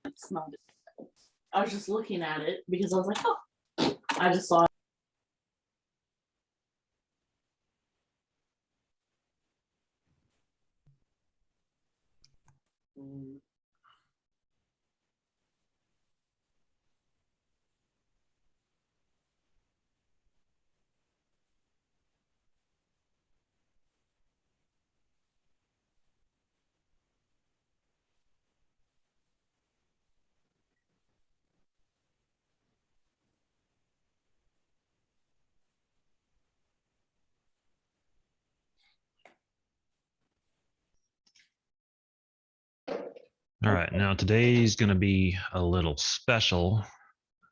It's not. I was just looking at it because I was like, oh, I just saw it. All right, now today's going to be a little special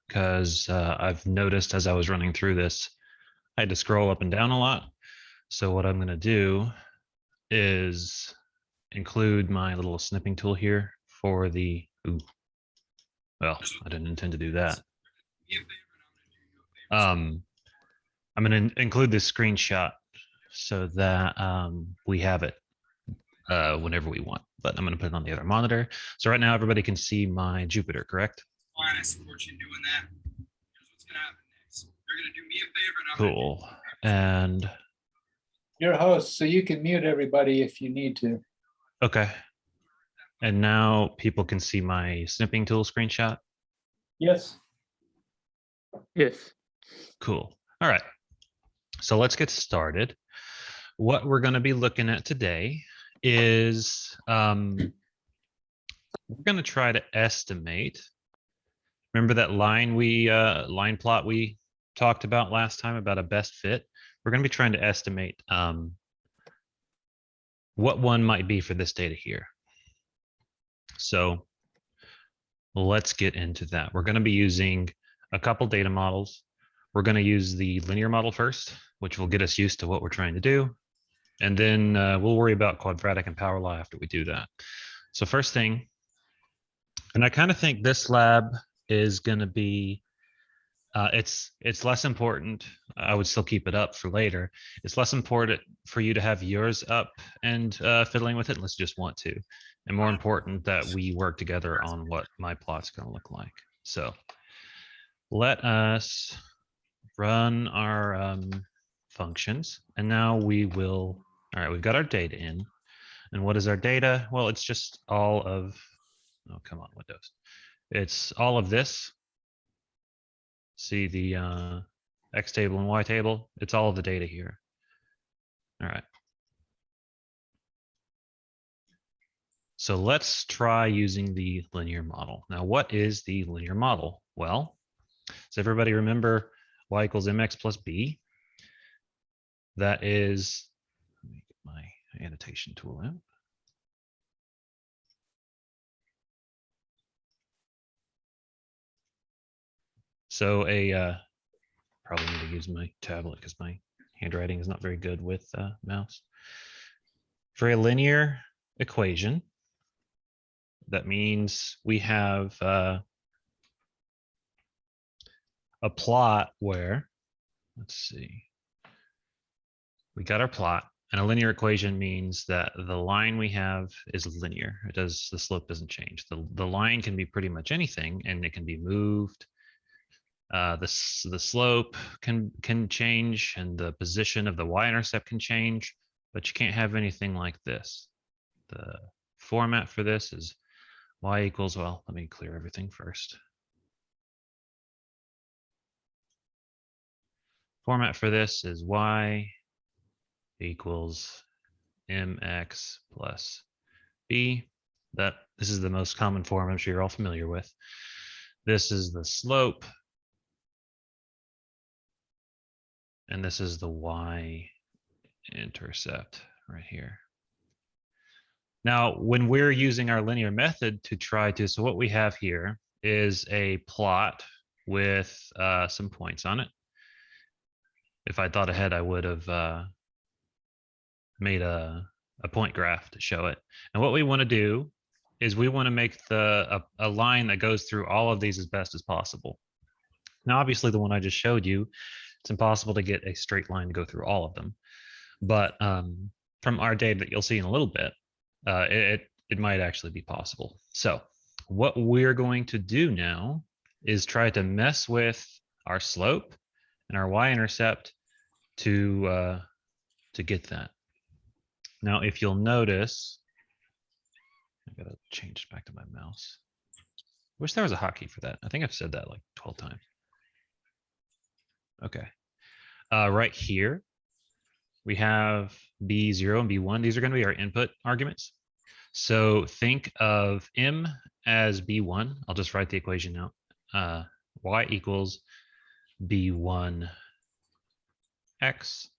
because I've noticed as I was running through this, I had to scroll up and down a lot. So what I'm going to do is include my little snipping tool here for the, well, I didn't intend to do that. I'm going to include this screenshot so that we have it whenever we want, but I'm going to put it on the other monitor. So right now everybody can see my Jupyter, correct? Fine, I support you in doing that. Here's what's going to happen next. You're going to do me a favor and I'm Cool. And You're host, so you can mute everybody if you need to. okay. And now people can see my snipping tool screenshot. Yes. Yes. Cool. All right. So let's get started. What we're going to be looking at today is we're going to try to estimate. Remember that line line plot we talked about last time about a best fit? We're going to be trying to estimate what one might be for this data here. So let's get into that. We're going to be using a couple data models. We're going to use the linear model first, which will get us used to what we're trying to do. And then we'll worry about quadratic and power law after we do that. So first thing, and I kind of think this lab is going to be, it's less important. I would still keep it up for later. It's less important for you to have yours up and fiddling with it unless you just want to. And more important that we work together on what my plot's going to look like. So let us run our functions. And now we will, all right, we've got our data in. And what is our data? Well, it's just all of, oh, come on, Windows. It's all of this. See the X table and Y table? It's all of the data here. All right. So let's try using the linear model. Now, what is the linear model? Well, does everybody remember y equals mx plus b? That is, let me get my annotation tool out. So probably need to use my tablet because my handwriting is not very good with mouse. For a linear equation, that means we have a plot where, let's see, we got our plot, and a linear equation means that the line we have is linear. The slope doesn't change. The line can be pretty much anything, and it can be moved. The slope can change, and the position of the y-intercept can change, but you can't have anything like this. The format for this is y equals, well, let me clear everything first. Format for this is y equals mx plus b. This is the most common form I'm sure you're all familiar with. This is the slope. And this is the y-intercept right here. Now, when we're using our linear method to try to, so what we have here is a plot with some points on it. If I thought ahead, I would have made a point graph to show it. And what we want to do is we want to make a line that goes through all of these as best as possible. Now, obviously, the one I just showed you, it's impossible to get a straight line to go through all of them. But from our data that you'll see in a little bit, it might actually be possible. So what we're going to do now is try to mess with our slope and our y-intercept to get that. Now, if you'll notice, I gotta change back to my mouse. Wish there was a hotkey for that. I think I've said that like 12 times. Okay. Right here, we have B0 and B1. These are going to be our input arguments. So think of M as B1. I'll just write the equation now. Y equals B1 X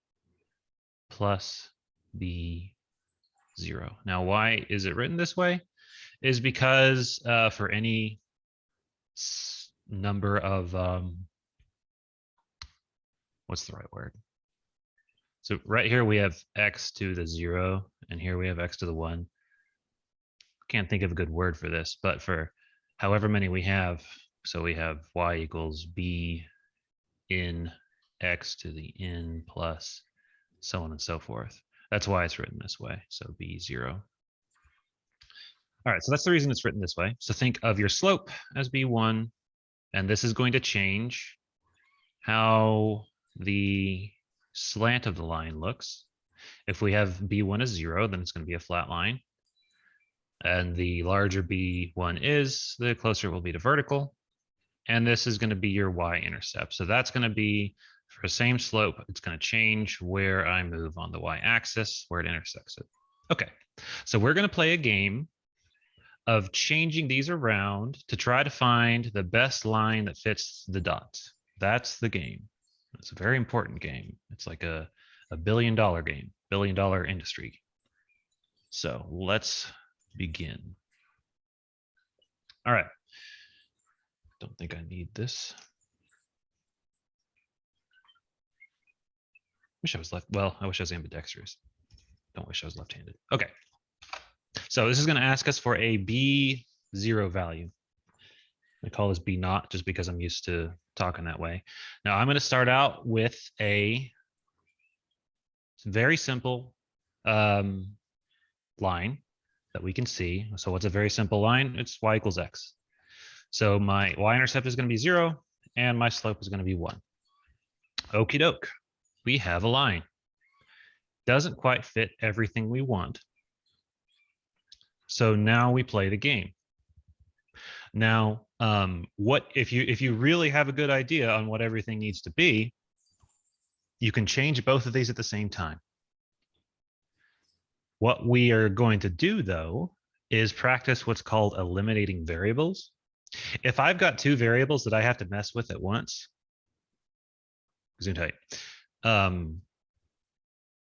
plus B0. Now, why is it written this way? Is because for any number of, what's the right word? So right here we have X to the 0, and here we have X to the 1. Can't think of a good word for this, but for however many we have, so we have Y equals B in X to the N plus so on and so forth. That's why it's written this way. So B0. All right, so that's the reason it's written this way. So think of your slope as B1, and this is going to change how the slant of the line looks. If we have B1 as 0, then it's going to be a flat line. And the larger B1 is, the closer it will be to vertical. And this is going to be your y-intercept. So that's going to be, for the same slope, it's going to change where I move on the y-axis, where it intersects it. Okay, so we're going to play a game of changing these around to try to find the best line that fits the dot. That's the game. It's a very important game. It's like a billion-dollar game, billion-dollar industry. So let's begin. All right. Don't think I need this. Wish I was left. Well, I wish I was ambidextrous. Don't wish I was left-handed. Okay. So this is going to ask us for a B0 value. I call this B0 just because I'm used to talking that way. Now I'm going to start out with a very simple line that we can see. So what's a very simple line? It's y equals x. So my y-intercept is going to be 0, and my slope is going to be 1. Okie doke. We have a line. Doesn't quite fit everything we want. So now we play the game. Now, what if you really have a good idea on what everything needs to be, you can change both of these at the same time. What we are going to do, though, is practice what's called eliminating variables. If I've got two variables that I have to mess with at once, zoom tight.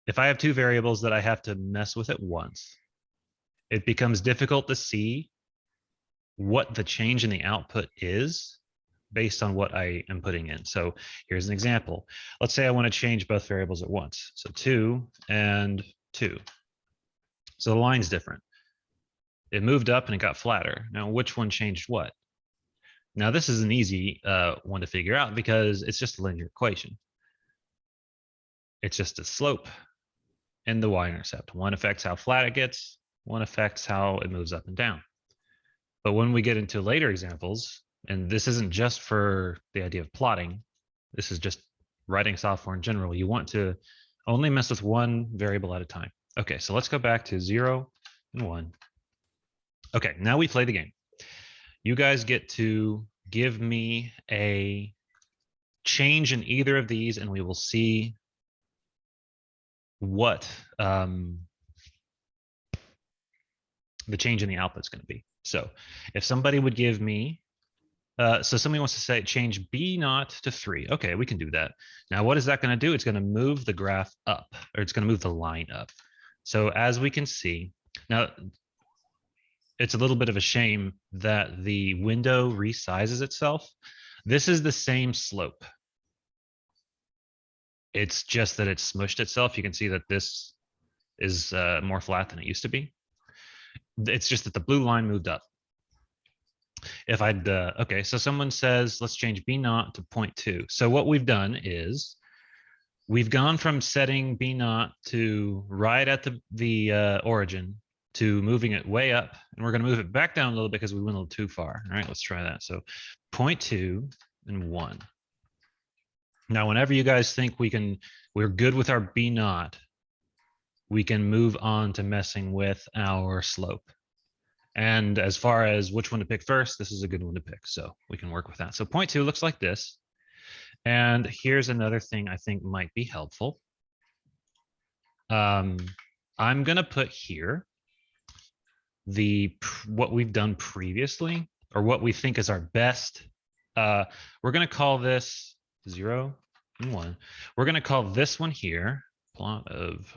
If I have two variables that I have to mess with at once, it becomes difficult to see what the change in the output is based on what I am putting in. So here's an example. Let's say I want to change both variables at once. So 2 and 2. So the line's different. It moved up and it got flatter. Now, which one changed what? Now, this is an easy one to figure out because it's just a linear equation. It's just a slope and the y-intercept. One affects how flat it gets. One affects how it moves up and down. But when we get into later examples, and this isn't just for the idea of plotting, this is just writing software in general, you want to only mess with one variable at a time. Okay, so let's go back to 0 and 1. Okay, now we play the game. You guys get to give me a change in either of these, and we will see what the change in the output is going to be. So if somebody would give me, so somebody wants to say change B0 to 3. Okay, we can do that. Now, what is that going to do? It's going to move the graph up, or it's going to move the line up. So as we can see, now it's a little bit of a shame that the window resizes itself. This is the same slope. It's just that it's smushed itself. You can see that this is more flat than it used to be. It's just that the blue line moved up. If I'd, okay, so someone says, let's change B0 to 0.2. So what we've done is we've gone from setting B0 to right at the origin to moving it way up, and we're going to move it back down a little bit because we went a little too far. All right, let's try that. So 0.2 and 1. Now, whenever you guys think we're good with our B naught, we can move on to messing with our slope. And as far as which one to pick first, this is a good one to pick. So we can work with that. So 0.2 looks like this. And here's another thing I think might be helpful. I'm going to put here what we've done previously, or what we think is our best. We're going to call this 0 and 1. We're going to call this one here plot of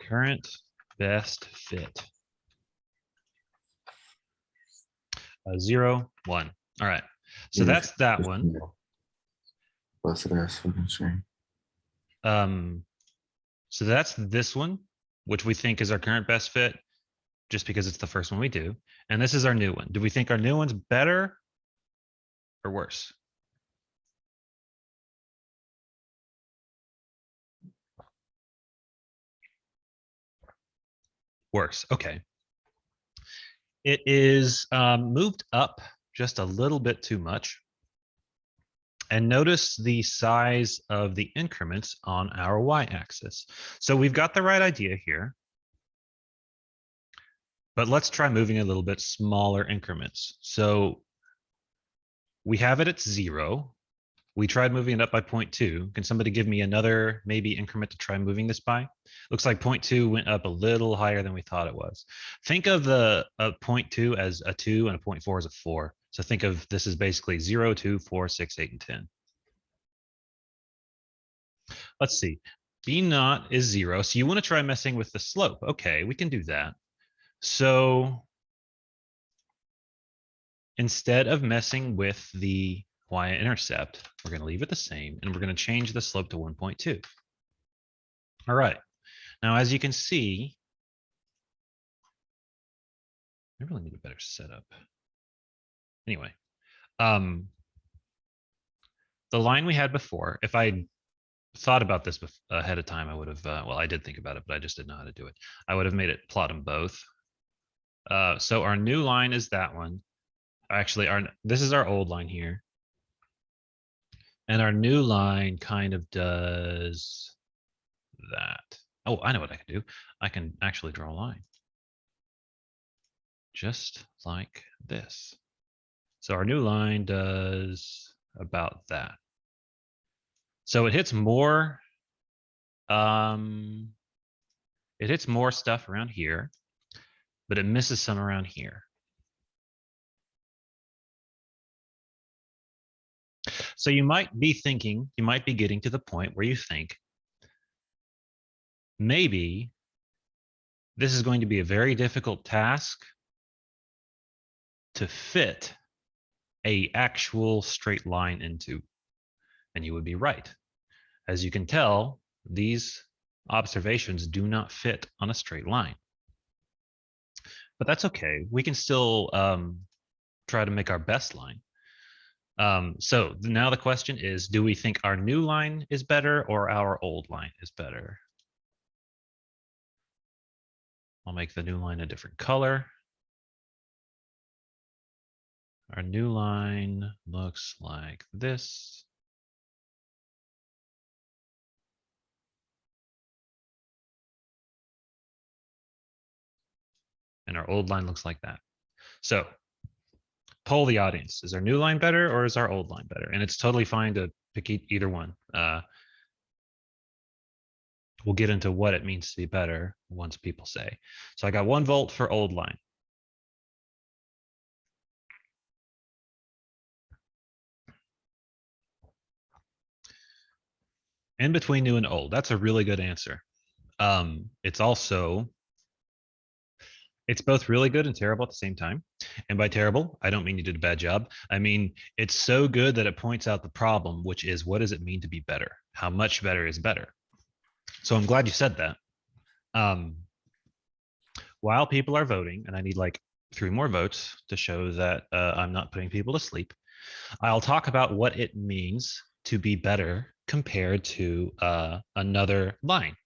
current best fit. 0, 1. All right. So Yeah. that's that one. So that's this one, which we think is our current best fit, just because it's the first one we do. And this is our new one. Do we think our new one's better or worse? Worse. Okay. It is moved up just a little bit too much. And notice the size of the increments on our y-axis. So we've got the right idea here. But let's try moving a little bit smaller increments. So we have it at 0. We tried moving it up by 0.2. Can somebody give me another maybe increment to try moving this by? Looks like 0.2 went up a little higher than we thought it was. Think of the 0.2 as a 2 and a 0.4 as a 4. So think of this as basically 0, 2, 4, 6, 8, and 10. Let's see. B naught is 0. So you want to try messing with the slope. Okay, we can do that. So instead of messing with the y-intercept, we're going to leave it the same, and we're going to change the slope to 1.2. All right. Now, as you can see, I really need a better setup. Anyway, the line we had before, if I thought about this ahead of time, I would have, well, I did think about it, but I just didn't know how to do it. I would have made it plot them both. So our new line is that one. Actually, this is our old line here. And our new line kind of does that. Oh, I know what I can do. I can actually draw a line. Just like this. So our new line does about that. So it hits more stuff around here, but it misses some around here. So you might be thinking, you might be getting to the point where you think maybe this is going to be a very difficult task to fit an actual straight line into. And you would be right. As you can tell, these observations do not fit on a straight line. But that's okay. We can still try to make our best line. So now the question is, do we think our new line is better or our old line is better? I'll make the new line a different color. Our new line looks like this. And our old line looks like that. So poll the audience. Is our new line better or is our old line better? And it's totally fine to pick either one. We'll get into what it means to be better once people say. So I got 1 volt for old line. In between new and old. That's a really good answer. It's both really good and terrible at the same time. And by terrible, I don't mean you did a bad job. I mean, it's so good that it points out the problem, which is, what does it mean to be better? How much better is better? So I'm glad you said that. While people are voting, and I need like 3 more votes to show that I'm not putting people to sleep, I'll talk about what it means to be better compared to another line.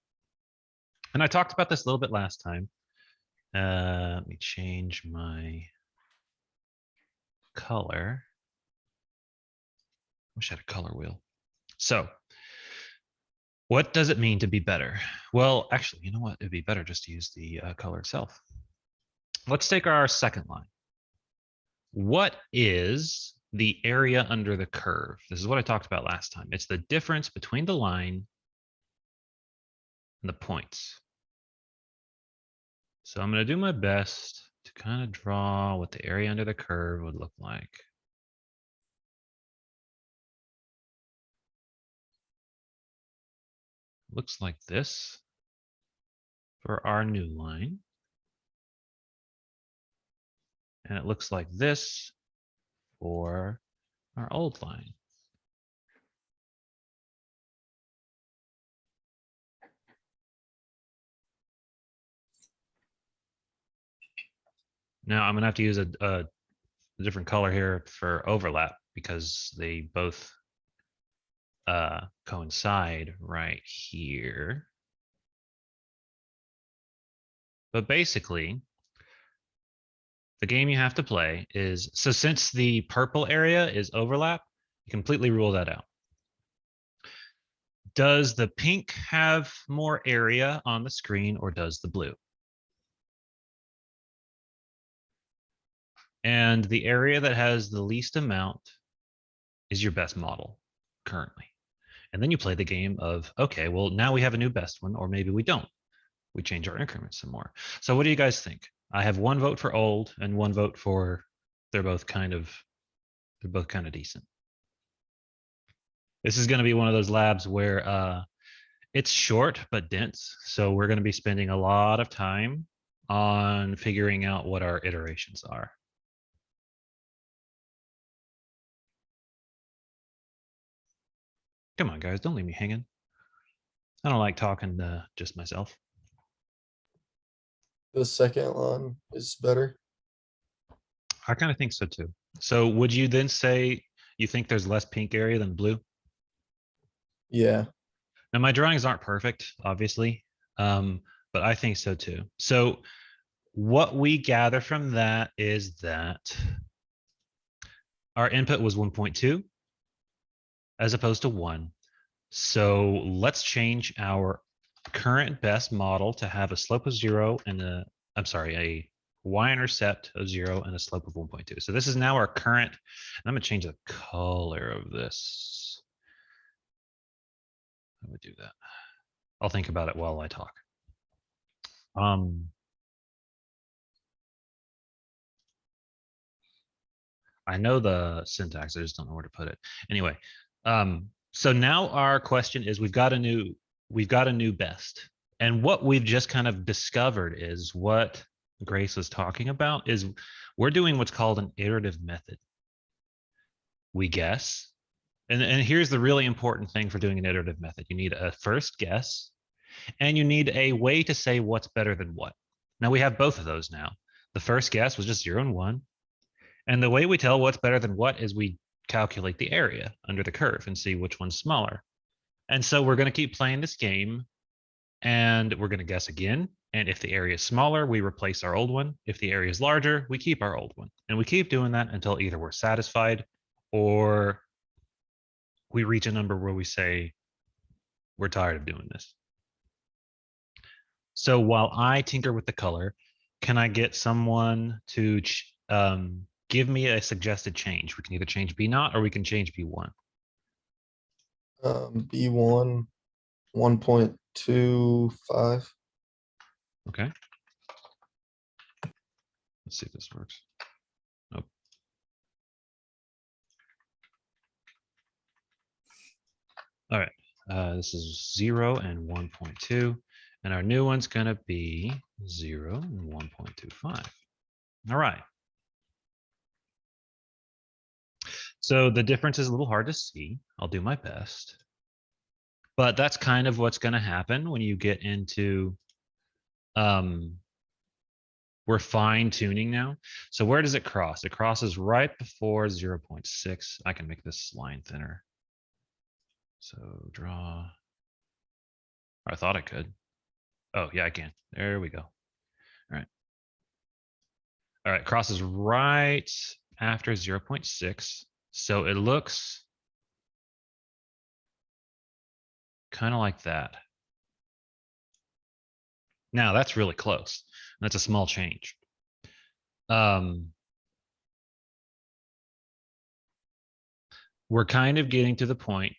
And I talked about this a little bit last time. Let me change my color. Wish I had a color wheel. So what does it mean to be better? Well, actually, you know what? It'd be better just to use the color itself. Let's take our second line. What is the area under the curve? This is what I talked about last time. It's the difference between the line and the points. So I'm going to do my best to kind of draw what the area under the curve would look like. Looks like this for our new line. And it looks like this for our old line. Now I'm gonna have to use a different color here for overlap because they both coincide right here. But basically, the game you have to play is, so since the purple area is overlap, you completely rule that out. Does the pink have more area on the screen or does the blue? And the area that has the least amount is your best model currently. And then you play the game of, okay, well, now we have a new best one, or maybe we don't. We change our increments some more. So what do you guys think? I have one vote for old and one vote for, they're both kind of decent. This is going to be one of those labs where it's short but dense. So we're going to be spending a lot of time on figuring out what our iterations are. Come on, guys, don't leave me hanging. I don't like talking to just myself. The second line is better. I kind of think so too. So would you then say you think there's less pink area than blue? Yeah. Now my drawings aren't perfect, obviously, but I think so too. So what we gather from that is that our input was 1.2 as opposed to 1. So let's change our current best model to have a slope of 0 and a y-intercept of 0 and a slope of 1.2. So this is now our current. I'm going to change the color of this. I would do that. I'll think about it while I talk. I know the syntax, I just don't know where to put it. Anyway, so now our question is, we've got a new best. And what we've just kind of discovered is what Grace was talking about is we're doing what's called an iterative method. We guess. And here's the really important thing for doing an iterative method. You need a first guess, and you need a way to say what's better than what. Now we have both of those now. The first guess was just 0 and 1. And the way we tell what's better than what is we calculate the area under the curve and see which one's smaller. And so we're going to keep playing this game, and we're going to guess again. And if the area is smaller, we replace our old one. If the area is larger, we keep our old one. And we keep doing that until either we're satisfied or we reach a number where we say, we're tired of doing this. So while I tinker with the color, can I get someone to give me a suggested change? We can either change B0 or we can change B1. B1 1.25. Okay. Let's see if this works. Nope. All right. This is 0 and 1.2. And our new one's going to be 0 and 1.25. All right. So the difference is a little hard to see. I'll do my best. But that's kind of what's going to happen when you get into, we're fine tuning now. So where does it cross? It crosses right before 0.6. I can make this line thinner. So draw. I thought I could. Oh, yeah, I can. There we go. All right. All right, crosses right after 0.6. So it looks kind of like that. Now that's really close. That's a small change. We're kind of getting to the point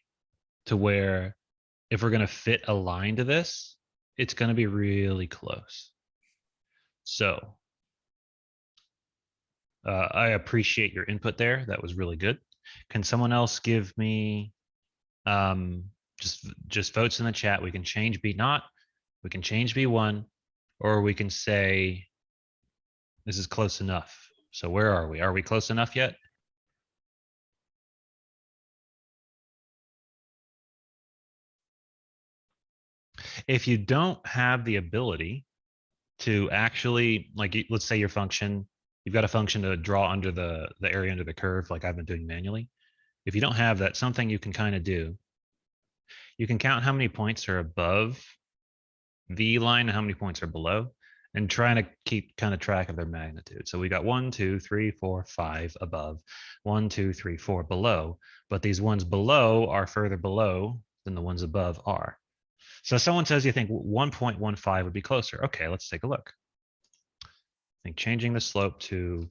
to where if we're going to fit a line to this, it's going to be really close. So I appreciate your input there. That was really good. Can someone else give me just votes in the chat? We can change B naught, we can change B1, or we can say this is close enough. So where are we? Are we close enough yet? If you don't have the ability to actually, like, let's say your function, you've got a function to draw under the area under the curve, like I've been doing manually. If you don't have that, something you can kind of do, you can count how many points are above the line and how many points are below, and trying to keep kind of track of their magnitude. So we got 1, 2, 3, 4, 5 above, 1, 2, 3, 4 below, but these ones below are further below than the ones above are. So someone says you think 1.15 would be closer. Okay, let's take a look. I think changing the slope to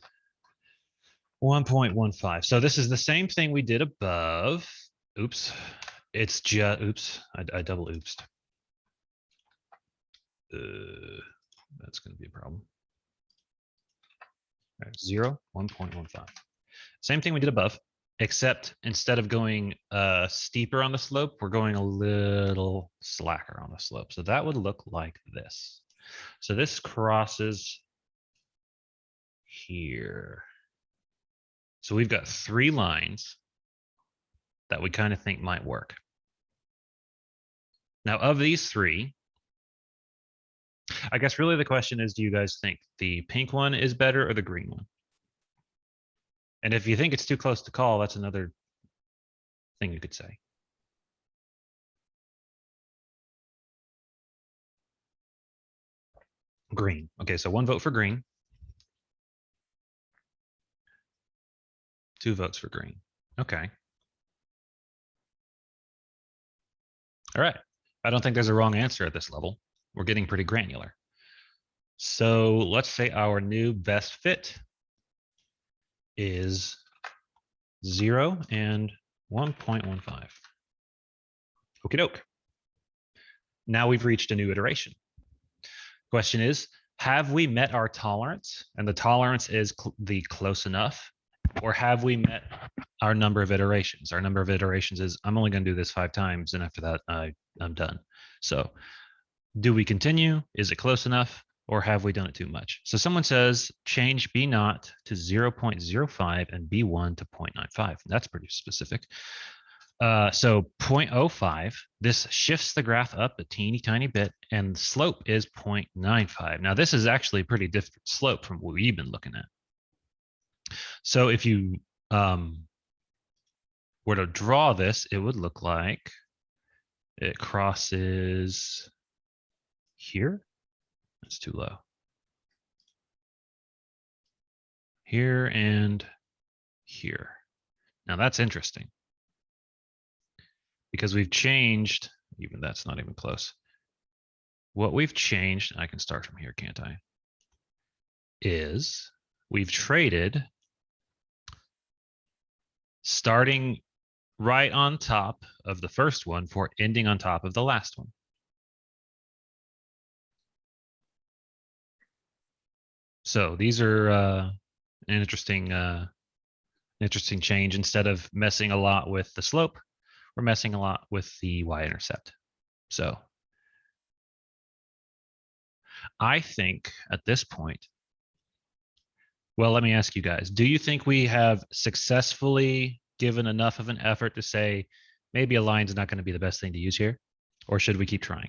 1.15. So this is the same thing we did above. Oops, it's just, oops, I double oopsed. That's going to be a problem. All right, 0, 1.15. Same thing we did above, except instead of going steeper on the slope, we're going a little slacker on the slope. So that would look like this. So this crosses here. So we've got 3 lines that we kind of think might work. Now, of these 3, I guess really the question is, do you guys think the pink one is better or the green one? And if you think it's too close to call, that's another thing you could say. Green. Okay, so 1 vote for green. 2 votes for green. Okay. All right. I don't think there's a wrong answer at this level. We're getting pretty granular. So let's say our new best fit is 0 and 1.15. Okie doke. Now we've reached a new iteration. Question is, have we met our tolerance? And the tolerance is the close enough, or have we met our number of iterations? Our number of iterations is, I'm only going to do this 5 times, and after that, I'm done. So do we continue? Is it close enough? Or have we done it too much? So someone says, change B naught to 0.05 and B1 to 0.95. That's pretty specific. So 0.05, this shifts the graph up a teeny tiny bit, and the slope is 0.95. Now this is actually a pretty different slope from what we've been looking at. So if you were to draw this, it would look like it crosses here. That's too low. Here and here. Now that's interesting, because we've changed, even that's not even close. What we've changed, I can start from here, can't I? Is we've traded starting right on top of the first one for ending on top of the last one. So these are an interesting change. Instead of messing a lot with the slope, we're messing a lot with the y-intercept. So I think at this point, well, let me ask you guys, do you think we have successfully given enough of an effort to say maybe a line's not going to be the best thing to use here? Or should we keep trying?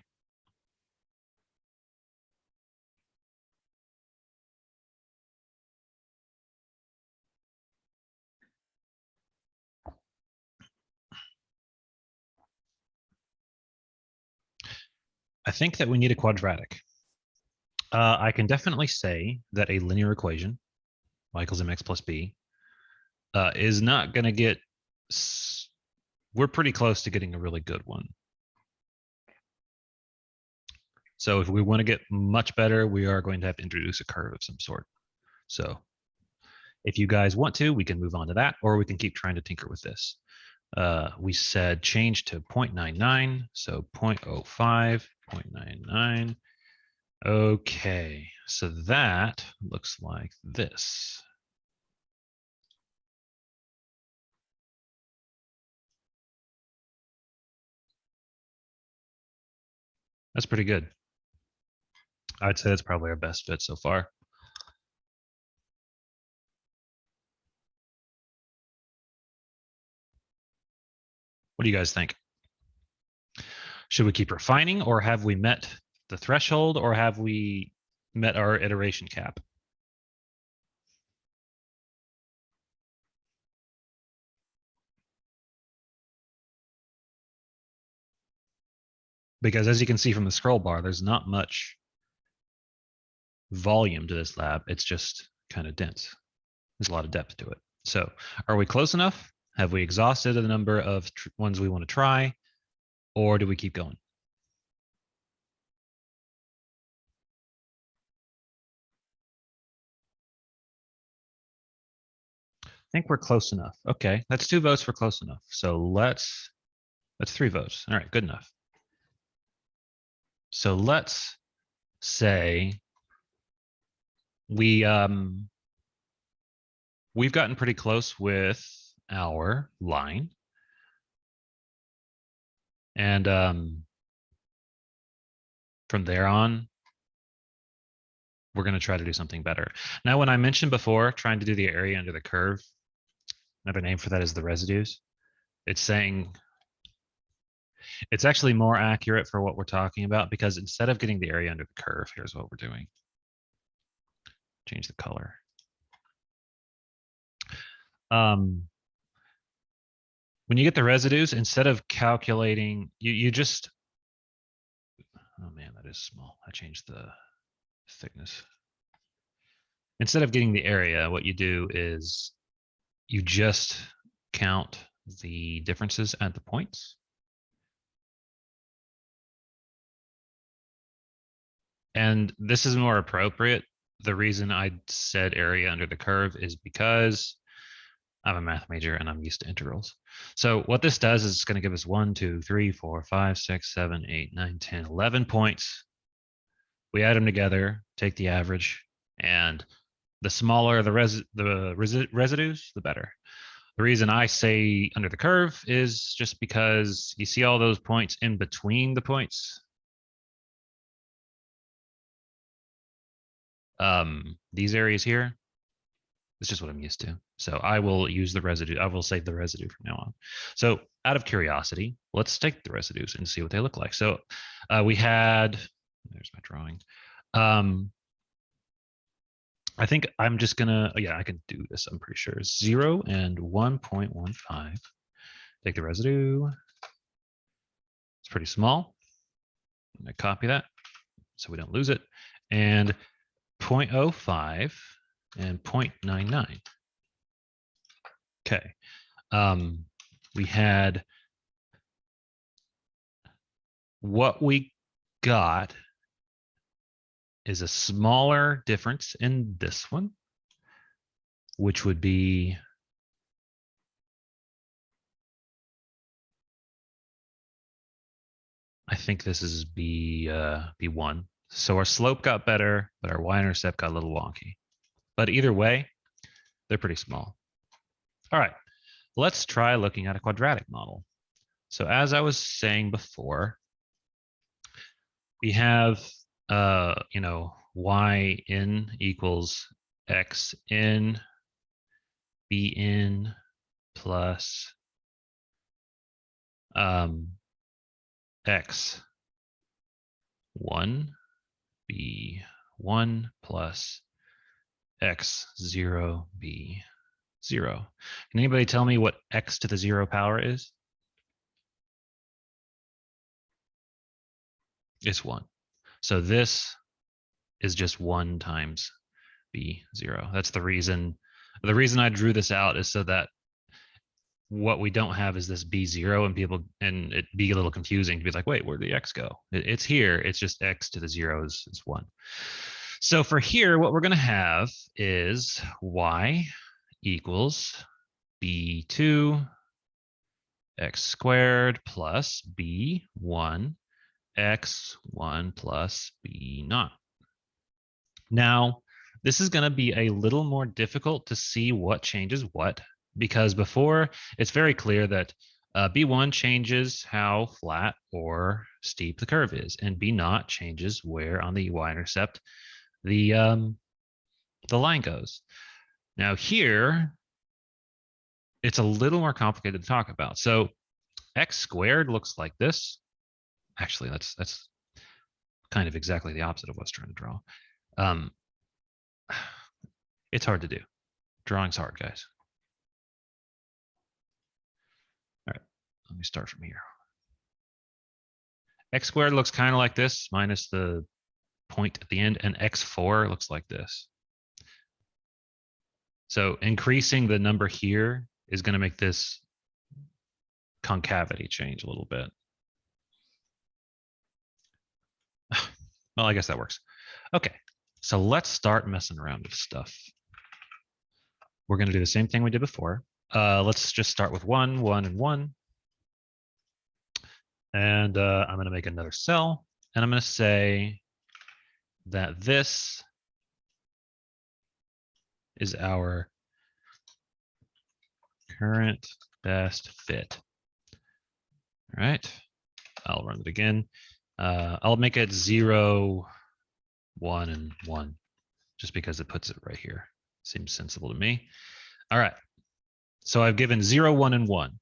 I think that we need a quadratic. I can definitely say that a linear equation, y equals mx plus b, is not going to get. We're pretty close to getting a really good one. So if we want to get much better, we are going to have to introduce a curve of some sort. So if you guys want to, we can move on to that, or we can keep trying to tinker with this. We said change to 0.99, so 0.05, 0.99. Okay, so that looks like this. That's pretty good. I'd say that's probably our best fit so far. What do you guys think? Should we keep refining, or have we met the threshold, or have we met our iteration cap? Because as you can see from the scroll bar, there's not much volume to this lab. It's just kind of dense. There's a lot of depth to it. So are we close enough? Have we exhausted the number of ones we want to try, or do we keep going? I think we're close enough. Okay, that's 2 votes for close enough. So that's 3 votes. All right, good enough. So let's say we've gotten pretty close with our line. And from there on, we're going to try to do something better. Now, when I mentioned before, trying to do the area under the curve, another name for that is the residues. It's saying it's actually more accurate for what we're talking about, because instead of getting the area under the curve, here's what we're doing. Change the color. When you get the residues, instead of calculating, you just, oh man, that is small. I changed the thickness. Instead of getting the area, what you do is you just count the differences at the points. And this is more appropriate. The reason I said area under the curve is because I'm a math major and I'm used to integrals. So what this does is it's going to give us 1, 2, 3, 4, 5, 6, 7, 8, 9, 10, 11 points. We add them together, take the average, and the smaller the residues, the better. The reason I say under the curve is just because you see all those points in between the points. These areas here, it's just what I'm used to. So I will use the residue. I will save the residue from now on. So out of curiosity, let's take the residues and see what they look like. So we had, there's my drawing. I think I'm just gonna, yeah, I can do this. I'm pretty sure 0 and 1.15. Take the residue. It's pretty small. I'm gonna copy that so we don't lose it. And 0.05 and 0.99. Okay. We had what we got is a smaller difference in this one, which would be I think this is B1. So our slope got better, but our y-intercept got a little wonky. But either way, they're pretty small. All right, let's try looking at a quadratic model. So as I was saying before, we have, y in equals x in b in plus x 1 b1 plus x 0 b 0. Can anybody tell me what x to the 0 power is? It's 1. So this is just 1 times B0. That's the reason. The reason I drew this out is so that what we don't have is this B0 and it be a little confusing to be like, wait, where'd the X go? It's here. It's just X to the 0 is 1. So for here, what we're going to have is Y equals B2 X squared plus B1 X1 plus B0. Now, this is going to be a little more difficult to see what changes what, because before it's very clear that B1 changes how flat or steep the curve is, and B0 changes where on the y-intercept the line goes. Now here, it's a little more complicated to talk about. So X squared looks like this. Actually, that's kind of exactly the opposite of what I was trying to draw. It's hard to do. Drawing's hard, guys. All right, let me start from here. X squared looks kind of like this, minus the point at the end, and X4 looks like this. So increasing the number here is going to make this concavity change a little bit. Well, I guess that works. Okay, so let's start messing around with stuff. We're going to do the same thing we did before. Let's just start with 1, 1, and 1. And I'm going to make another cell, and I'm going to say that this is our current best fit. All right, I'll run it again. I'll make it 0, 1, and 1, just because it puts it right here. Seems sensible to me. All right, so I've given 0, 1, and 1.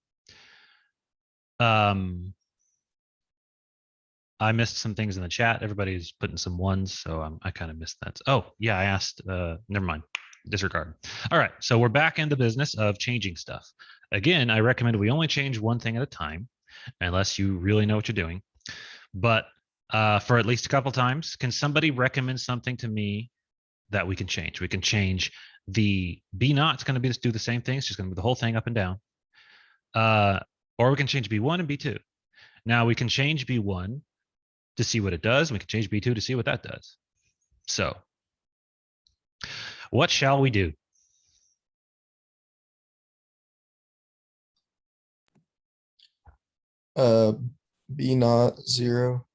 I missed some things in the chat. Everybody's putting some 1s, so I kind of missed that. Oh, yeah, I asked, never mind, disregard. All right, so we're back in the business of changing stuff. Again, I recommend we only change one thing at a time, unless you really know what you're doing. But for at least a couple times, can somebody recommend something to me that we can change? We can change the B0. It's going to do the same thing. It's just going to move the whole thing up and down. Or we can change B1 and B2. Now we can change B1 to see what it does. We can change B2 to see what that does. So what shall we do? B0 0,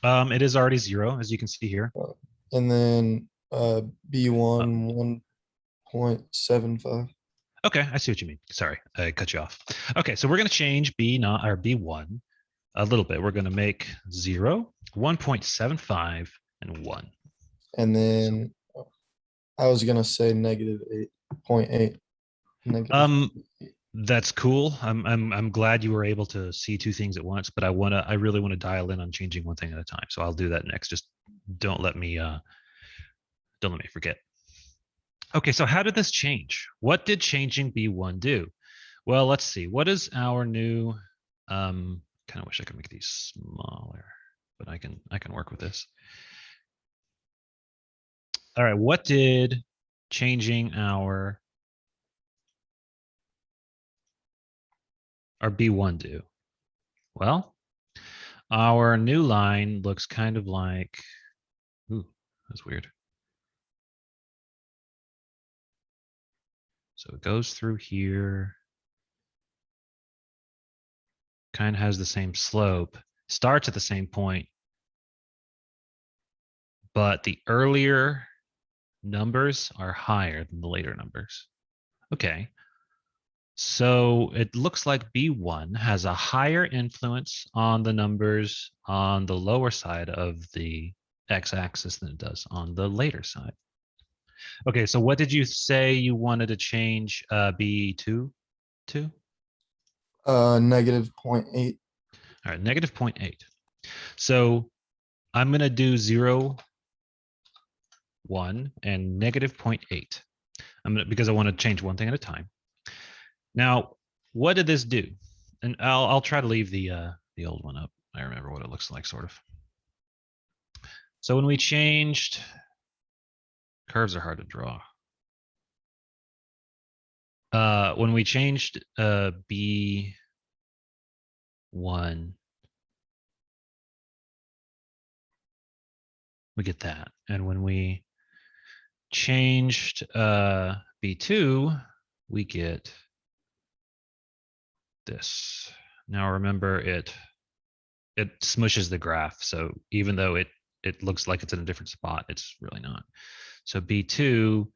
It is already 0, as you can see here. and then B1 1.75. Okay, I see what you mean. Sorry, I cut you off. Okay, so we're going to change B0 or B1 a little bit. We're going to make 0, 1.75, and 1. And then I was gonna say negative 8.8. That's cool. I'm glad you were able to see two things at once, but I really want to dial in on changing one thing at a time. So I'll do that next. Just don't let me forget. Okay, so how did this change? What did changing B1 do? Well, let's see. What is our new kind of wish I could make these smaller, but I can work with this. All right, what did changing our B1 do? Well, our new line looks kind of like, ooh, that's weird. So it goes through here, kind of has the same slope, starts at the same point, but the earlier numbers are higher than the later numbers. Okay. So it looks like B1 has a higher influence on the numbers on the lower side of the x-axis than it does on the later side. Okay, so what did you say you wanted to change B2 to? Negative 0.8. All right, negative 0.8. So I'm going to do 0, 1, and negative 0.8. Because I want to change one thing at a time. Now, what did this do? And I'll try to leave the old one up. I remember what it looks like, sort of. So when we changed, curves are hard to draw. When we changed B1, we get that. And when we changed B2, we get this. Now remember, it smushes the graph. So even though it looks like it's in a different spot, it's really not. So B2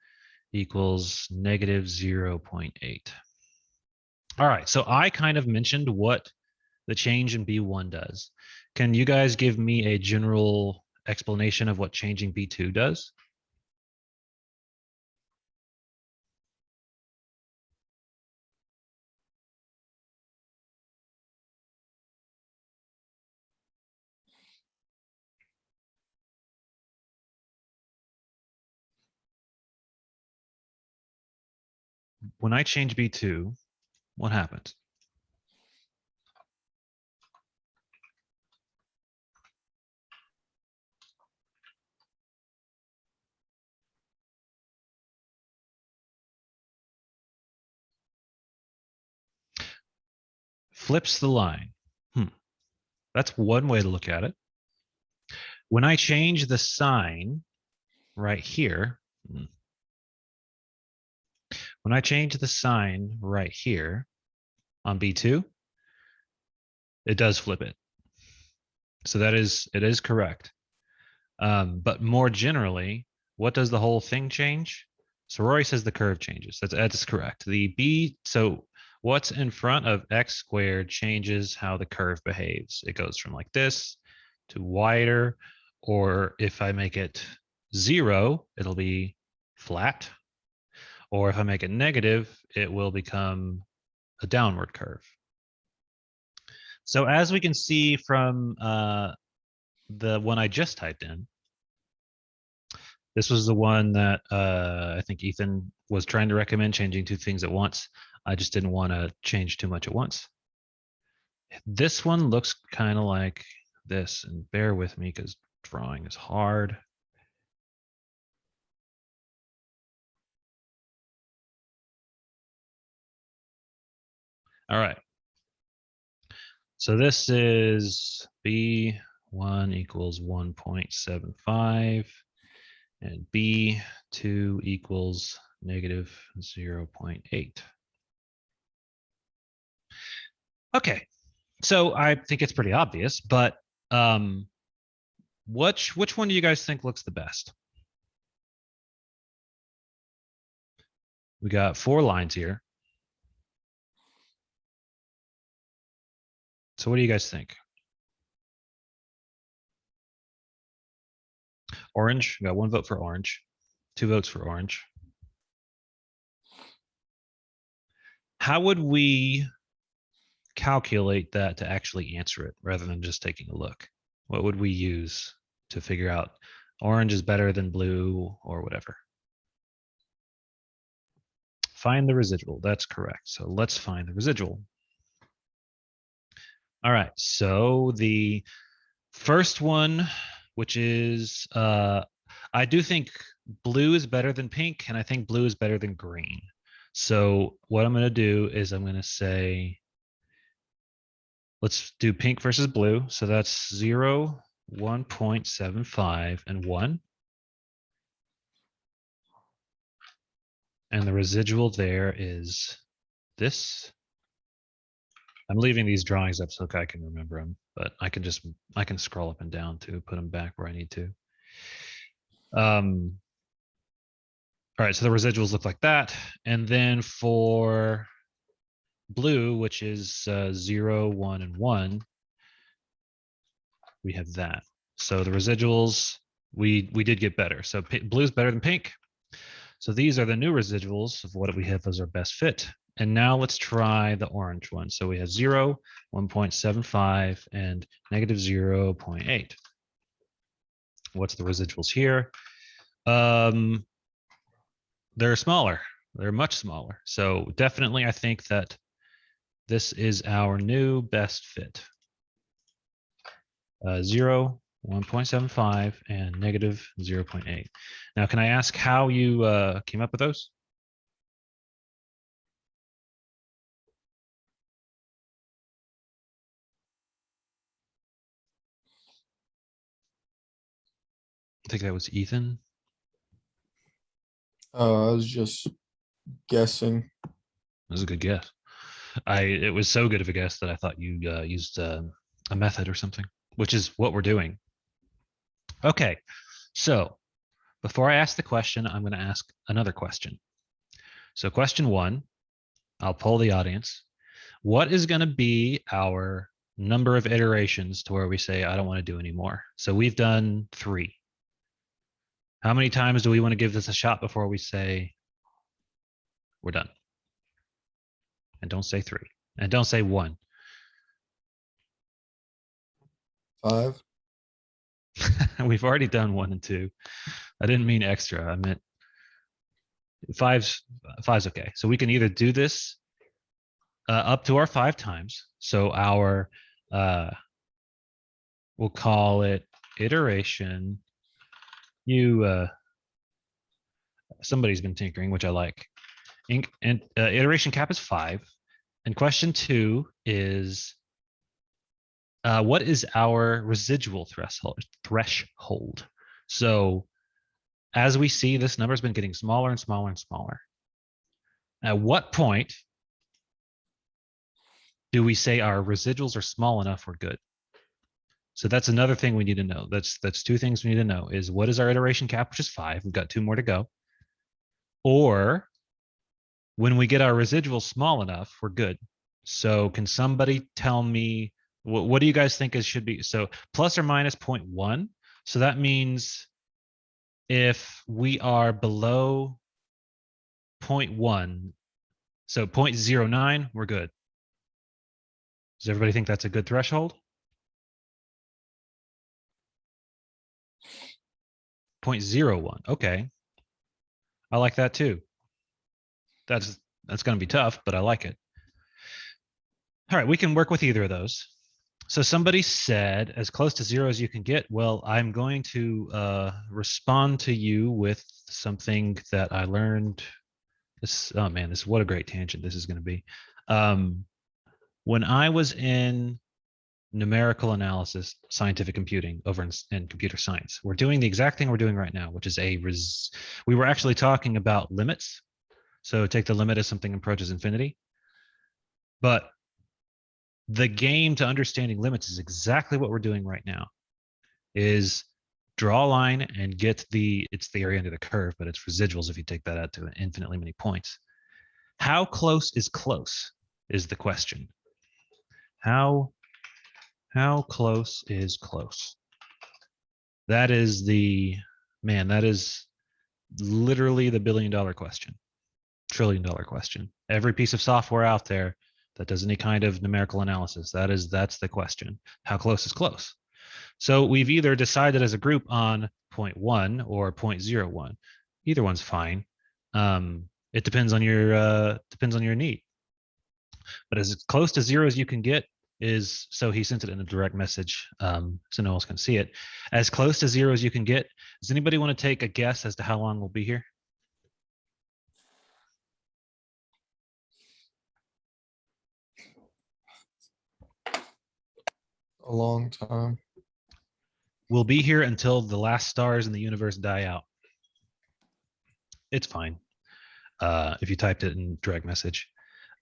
equals negative 0.8. All right, so I kind of mentioned what the change in B1 does. Can you guys give me a general explanation of what changing B2 does? When I change B2, what happens? Flips the line. That's one way to look at it. When I change the sign right here, when I change the sign right here on B2, it does flip it. So it is correct. But more generally, what does the whole thing change? So Rory says the curve changes. That's correct. So what's in front of x squared changes how the curve behaves. It goes from like this to wider, or if I make it 0, it'll be flat. Or if I make it negative, it will become a downward curve. So as we can see from the one I just typed in, this was the one that I think Ethan was trying to recommend, changing two things at once. I just didn't want to change too much at once. This one looks kind of like this, and bear with me because drawing is hard. All right. So this is B1 equals 1.75 and B2 equals negative 0.8. Okay, so I think it's pretty obvious, but which one do you guys think looks the best? We got 4 lines here. So what do you guys think? Orange, we got 1 vote for orange, 2 votes for orange. How would we calculate that to actually answer it rather than just taking a look? What would we use to figure out orange is better than blue or whatever? Find the residual. That's correct. So let's find the residual. All right. So the first one, which is, I do think blue is better than pink, and I think blue is better than green. So what I'm going to do is I'm going to say, let's do pink versus blue. So that's 0, 1.75, and 1. And the residual there is this. I'm leaving these drawings up so I can remember them, but I can scroll up and down to put them back where I need to. All right, so the residuals look like that. And then for blue, which is 0, 1, and 1, we have that. So the residuals, we did get better. So blue is better than pink. So these are the new residuals of what we have as our best fit. And now let's try the orange one. So we have 0, 1.75, and negative 0.8. What's the residuals here? They're smaller. They're much smaller. So definitely, I think that this is our new best fit. 0, 1.75 and negative 0.8. Now, can I ask how you came up with those? I think that was Ethan. I was just guessing. That was a good guess. It was so good of a guess that I thought you used a method or something, which is what we're doing. Okay, so before I ask the question, I'm going to ask another question. So question 1, I'll poll the audience. What is going to be our number of iterations to where we say, I don't want to do anymore? So we've done 3. How many times do we want to give this a shot before we say we're done? And don't say 3. And don't say 1. 5. We've already done 1 and 2. I didn't mean extra. I meant 5's okay. So we can either do this up to our 5 times. So our we'll call it iteration. Somebody's been tinkering, which I like. Iteration cap is 5. And question 2 is what is our residual threshold? So as we see, this number has been getting smaller and smaller and smaller. At what point do we say our residuals are small enough, we're good? So that's another thing we need to know. That's 2 things we need to know is what is our iteration cap, which is 5. We've got 2 more to go. Or when we get our residuals small enough, we're good. So can somebody tell me, what do you guys think it should be? So plus or minus 0.1. So that means if we are below 0.1, so 0.09, we're good. Does everybody think that's a good threshold? 0.01. Okay. I like that too. That's going to be tough, but I like it. All right, we can work with either of those. So somebody said as close to 0 as you can get. Well, I'm going to respond to you with something that I learned. Oh man, what a great tangent this is going to be. When I was in numerical analysis, scientific computing over in computer science, we're doing the exact thing we're doing right now, which is we were actually talking about limits. So take the limit as something approaches infinity. But the game to understanding limits is exactly what we're doing right now, is draw a line and get it's the area under the curve, but it's residuals if you take that out to infinitely many points. How close is the question. How close is close? That is that is literally the $1 billion question, $1 trillion question. Every piece of software out there that does any kind of numerical analysis, that's the question. How close is close? So we've either decided as a group on 0.1 or 0.01. Either one's fine. It depends on your need. But as close to 0 as you can get is, so he sent it in a direct message, so no one else can see it. As close to 0 as you can get. Does anybody want to take a guess as to how long we'll be here? A long time. We'll be here until the last stars in the universe die out. It's fine. If you typed it in direct message.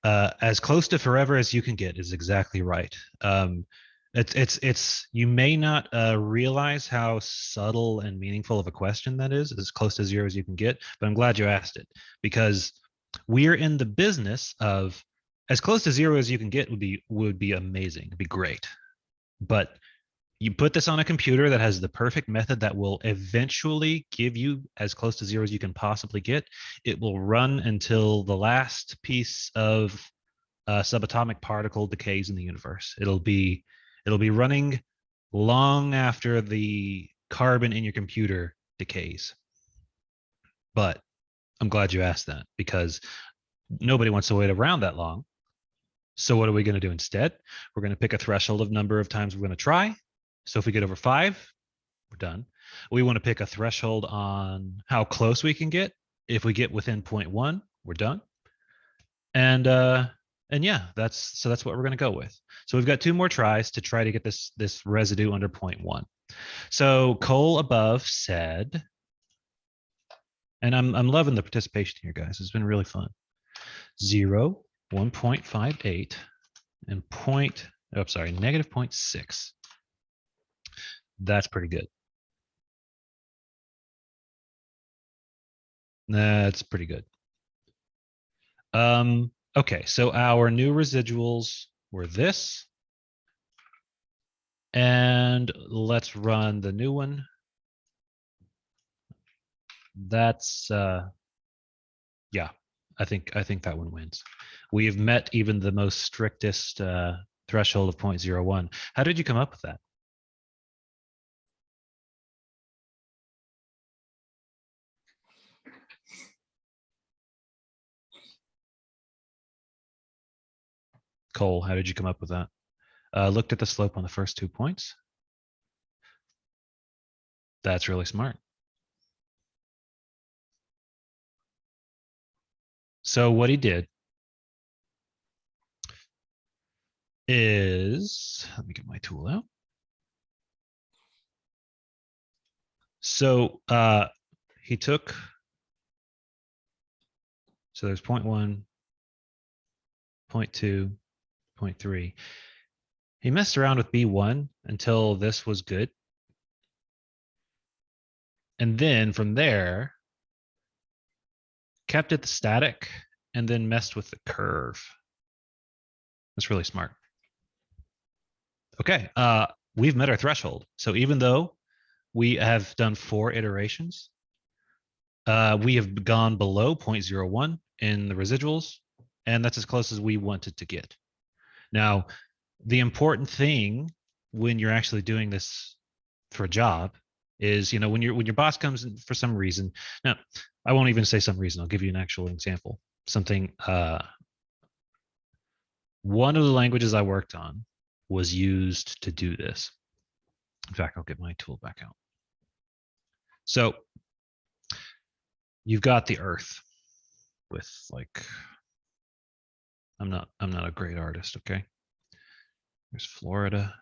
As close to forever as you can get is exactly right. You may not realize how subtle and meaningful of a question that is, as close to 0 as you can get, but I'm glad you asked it, because we're in the business of as close to 0 as you can get would be amazing, it'd be great. But you put this on a computer that has the perfect method that will eventually give you as close to 0 as you can possibly get. It will run until the last piece of subatomic particle decays in the universe. It'll be running long after the carbon in your computer decays. But I'm glad you asked that, because nobody wants to wait around that long. So what are we going to do instead? We're going to pick a threshold of number of times we're going to try. So if we get over 5, we're done. We want to pick a threshold on how close we can get. If we get within 0.1, we're done. And yeah, that's what we're going to go with. So we've got 2 more tries to try to get this residue under 0.1. So Cole above said, and I'm loving the participation here, guys. It's been really fun. 0, 1.58, and negative 0.6. That's pretty good. That's pretty good. Okay, so our new residuals were this. And let's run the new one. That's yeah, I think that one wins. We have met even the most strictest threshold of 0.01. How did you come up with that? Cole, how did you come up with that? Looked at the slope on the first 2 points. That's really smart. So what he did is, let me get my tool out. So he took, so there's 0.1, 0.2, 0.3. He messed around with B1 until this was good. And then from there, kept it static and then messed with the curve. That's really smart. Okay, we've met our threshold. So even though we have done 4 iterations, we have gone below 0.01 in the residuals, and that's as close as we wanted to get. Now, the important thing when you're actually doing this for a job is, when your boss comes in for some reason. Now, I won't even say some reason. I'll give you an actual example. Something. One of the languages I worked on was used to do this. In fact, I'll get my tool back out. So you've got the Earth with I'm not a great artist, okay? There's Florida.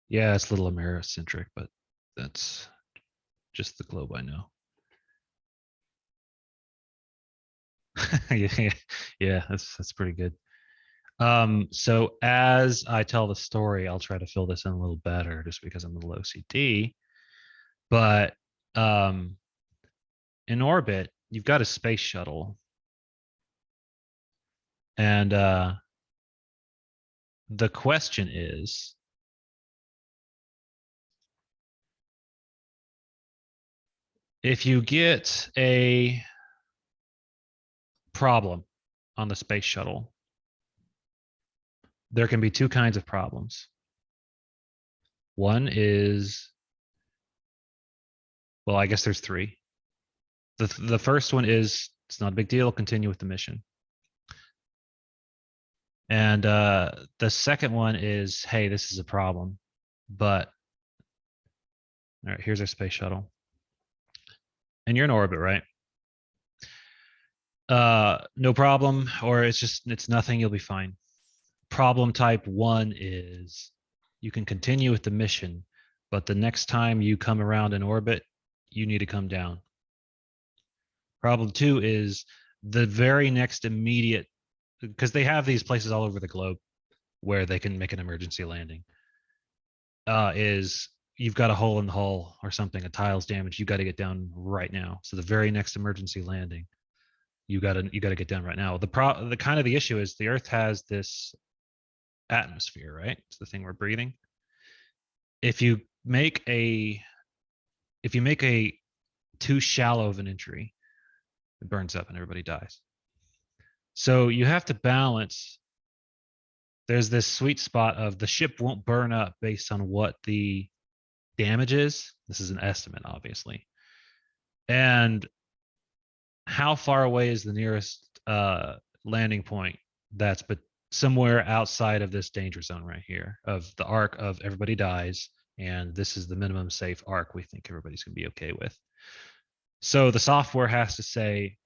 Yeah, it's a little Americentric, but that's just the globe I know. yeah, that's pretty good. So as I tell the story, I'll try to fill this in a little better just because I'm a little OCD. But in orbit, you've got a space shuttle. And the question is, if you get a problem on the space shuttle, there can be 2 kinds of problems. One is, well, I guess there's 3. The first one is, it's not a big deal, continue with the mission. And the second one is, hey, this is a problem, but all right, here's our space shuttle. And you're in orbit, right? No problem, or it's nothing, you'll be fine. Problem type 1 is you can continue with the mission, but the next time you come around in orbit, you need to come down. Problem 2 is the very next immediate, because they have these places all over the globe where they can make an emergency landing, is you've got a hole in the hull or something, a tile's damaged, you got to get down right now. So the very next emergency landing, you got to get down right now. The issue is the Earth has this atmosphere, right? It's the thing we're breathing. If you make a too shallow of an entry, it burns up and everybody dies. So you have to balance. There's this sweet spot of the ship won't burn up based on what the damage is. This is an estimate, obviously. And how far away is the nearest landing point that's somewhere outside of this danger zone right here of the arc of everybody dies. And this is the minimum safe arc we think everybody's gonna be okay with. So the software has to say,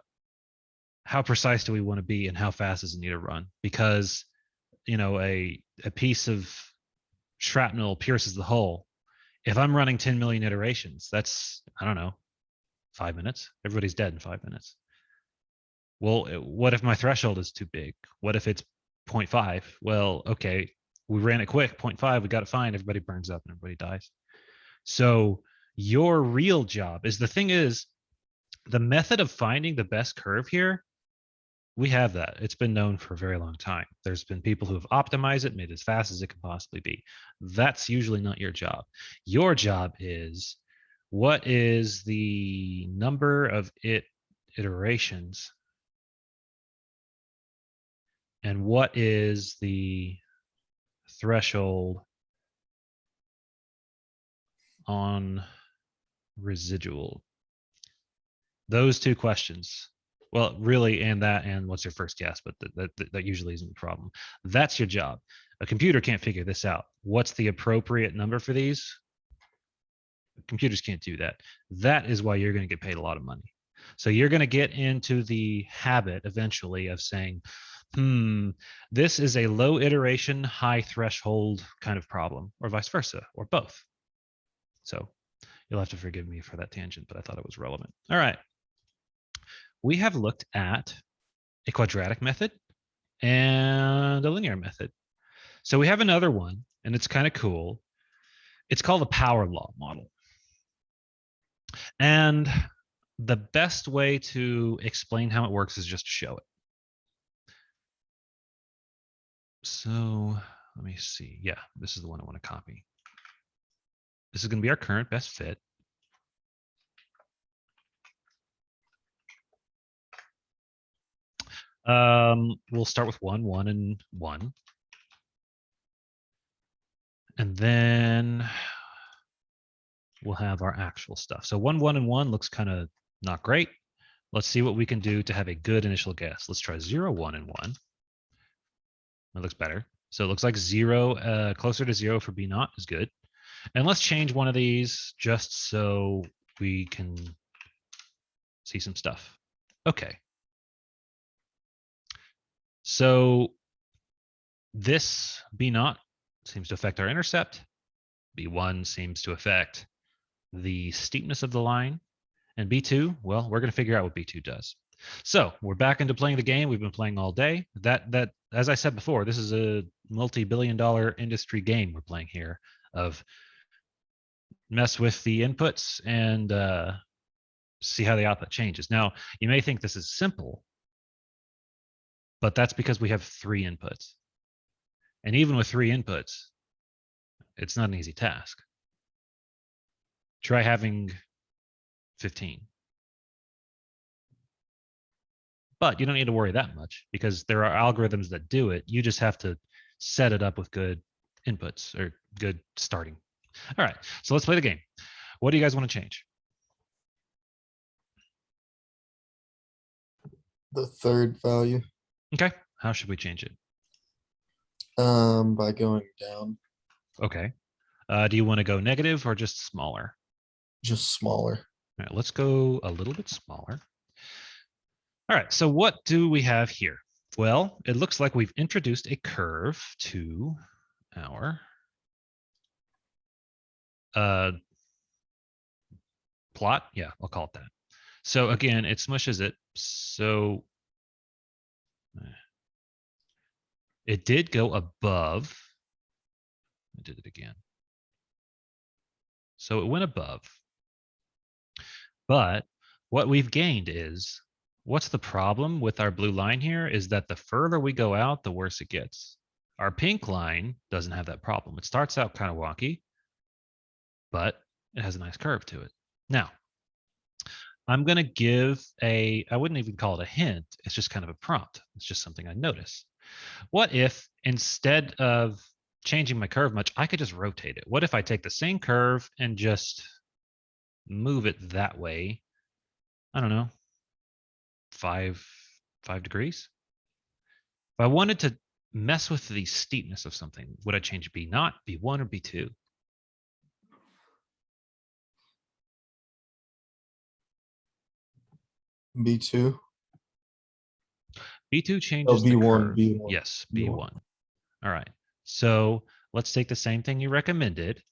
how precise do we want to be and how fast does it need to run? Because, you know, a piece of shrapnel pierces the hull. If I'm running 10 million iterations, that's, I don't know, 5 minutes. Everybody's dead in 5 minutes. Well, what if my threshold is too big? What if it's 0.5? Well, okay, we ran it quick, 0.5, we got it fine, everybody burns up and everybody dies. So your real job is, the thing is, the method of finding the best curve here, we have that. It's been known for a very long time. There's been people who have optimized it, made it as fast as it can possibly be. That's usually not your job. Your job is, what is the number of iterations? And what is the threshold on residual? Those two questions. Well, really, and what's your first guess, but that usually isn't the problem. That's your job. A computer can't figure this out. What's the appropriate number for these? Computers can't do that. That is why you're going to get paid a lot of money. So you're going to get into the habit eventually of saying, this is a low iteration, high threshold kind of problem, or vice versa, or both. So you'll have to forgive me for that tangent, but I thought it was relevant. All right. We have looked at a quadratic method and a linear method. So we have another one, and it's kind of cool. It's called the power law model. And the best way to explain how it works is just to show it. So let me see. Yeah, this is the one I want to copy. This is going to be our current best fit. We'll start with 1, 1, and 1. And then we'll have our actual stuff. So 1, 1, and 1 looks kind of not great. Let's see what we can do to have a good initial guess. Let's try 0, 1, and 1. That looks better. So it looks like 0, closer to 0 for B naught is good. And let's change one of these just so we can see some stuff. Okay. So this B naught seems to affect our intercept. B1 seems to affect the steepness of the line. And B2, well, we're going to figure out what B2 does. So we're back into playing the game we've been playing all day. That, as I said before, this is a multi-billion-dollar industry game we're playing here of mess with the inputs and see how the output changes. Now, you may think this is simple, but that's because we have 3 inputs. And even with 3 inputs, it's not an easy task. Try having 15. But you don't need to worry that much because there are algorithms that do it. You just have to set it up with good inputs or good starting. All right, so let's play the game. What do you guys want to change? The third value, Okay, how should we change it? by going down, Okay. Do you want to go negative or just smaller? just smaller. All right, let's go a little bit smaller. All right, so what do we have here? Well, it looks like we've introduced a curve to our plot. Yeah, I'll call it that. So again, it smushes it. So it did go above. I did it again. So it went above. But what we've gained is, what's the problem with our blue line here is that the further we go out, the worse it gets. Our pink line doesn't have that problem. It starts out kind of wonky, but it has a nice curve to it. Now, I'm going to give I wouldn't even call it a hint. It's just kind of a prompt. It's just something I notice. What if instead of changing my curve much, I could just rotate it? What if I take the same curve and just move it that way? I don't know, 5 degrees. If I wanted to mess with the steepness of something, would I change B naught, B1, or B2? B2. B2 changes the B1, curve. B1, Yes, B1. B1. All right. So let's take the same thing you recommended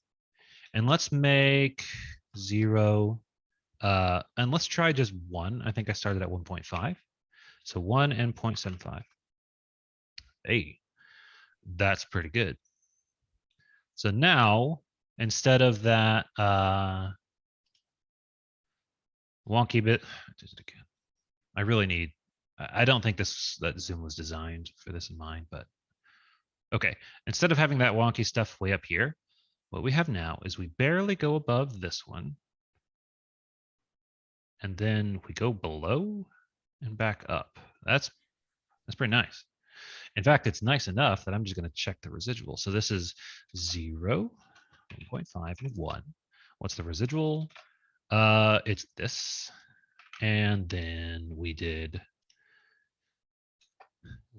and let's make 0. And let's try just 1. I think I started at 1.5. So 1 and 0.75. Hey, that's pretty good. So now, instead of that wonky bit, just again, I really need, I don't think that Zoom was designed for this in mind, but okay. Instead of having that wonky stuff way up here, what we have now is we barely go above this one. And then we go below and back up. That's pretty nice. In fact, it's nice enough that I'm just going to check the residual. So this is 0, 1.5, and 1. What's the residual? It's this. And then we did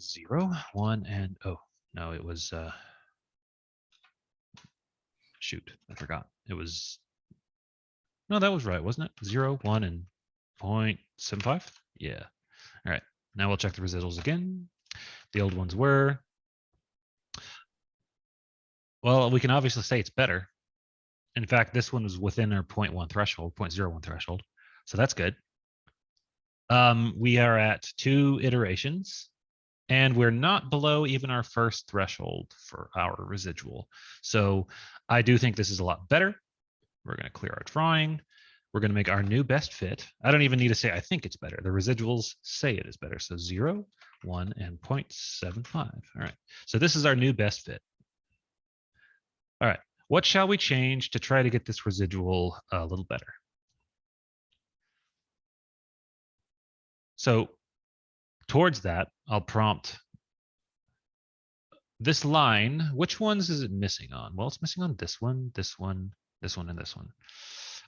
0, 1, and oh, no, it was, shoot, I forgot. It was, no, that was right, wasn't it? 0, 1, and 0.75? Yeah. All right, now we'll check the residuals again. The old ones were, well, we can obviously say it's better. In fact, this one was within our 0.1 threshold, 0.01 threshold. So that's good. We are at 2 iterations and we're not below even our first threshold for our residual. So I do think this is a lot better. We're going to clear our drawing. We're going to make our new best fit. I don't even need to say I think it's better. The residuals say it is better. So 0, 1, and 0.75. All right. So this is our new best fit. All right. What shall we change to try to get this residual a little better? So towards that, I'll prompt this line. Which ones is it missing on? Well, it's missing on this one, this one, this one, and this one.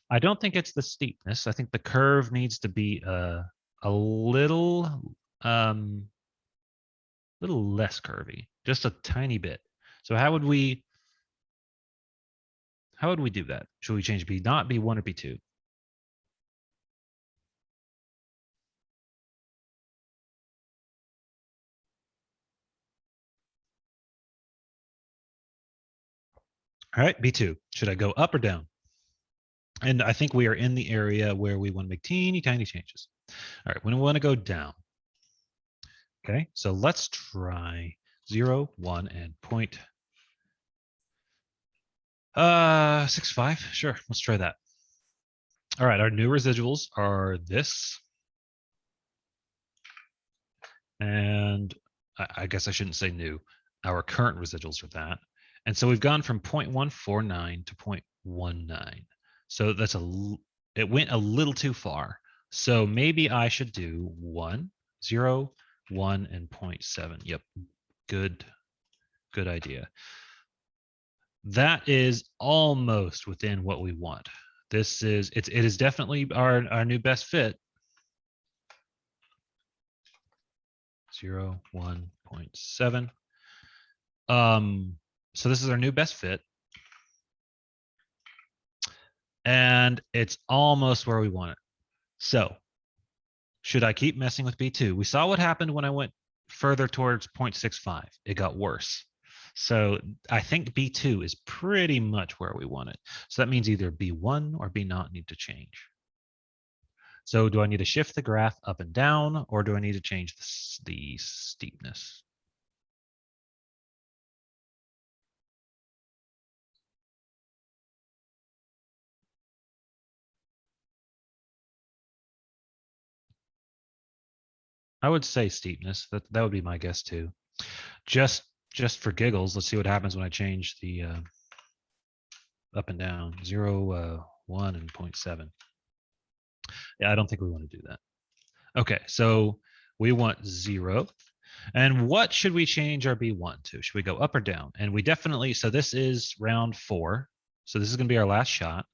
I don't think it's the steepness. I think the curve needs to be a little less curvy, just a tiny bit. So how would we do that? Should we change B not B1 or B2? All right, B2. Should I go up or down? And I think we are in the area where we want to make teeny tiny changes. All right, we want to go down. Okay, so let's try 0, 1, and 0.65. Sure, let's try that. All right, our new residuals are this. And I guess I shouldn't say new. Our current residuals are that. And so we've gone from 0.149 to 0.19. So that's it went a little too far. So maybe I should do 1, 0, 1, and 0.7. Yep, good idea. That is almost within what we want. This is, it is definitely our new best fit. 0, 1.7. So this is our new best fit. And it's almost where we want it. So should I keep messing with B2? We saw what happened when I went further towards 0.65. It got worse. So I think B2 is pretty much where we want it. So that means either B1 or B naught need to change. So do I need to shift the graph up and down, or do I need to change the steepness? I would say steepness. That would be my guess too. Just for giggles, let's see what happens when I change the up and down. 0, 1, and 0.7. Yeah, I don't think we want to do that. Okay, so we want 0. And what should we change our B1 to? Should we go up or down? And we definitely, so this is round 4. So this is going to be our last shot.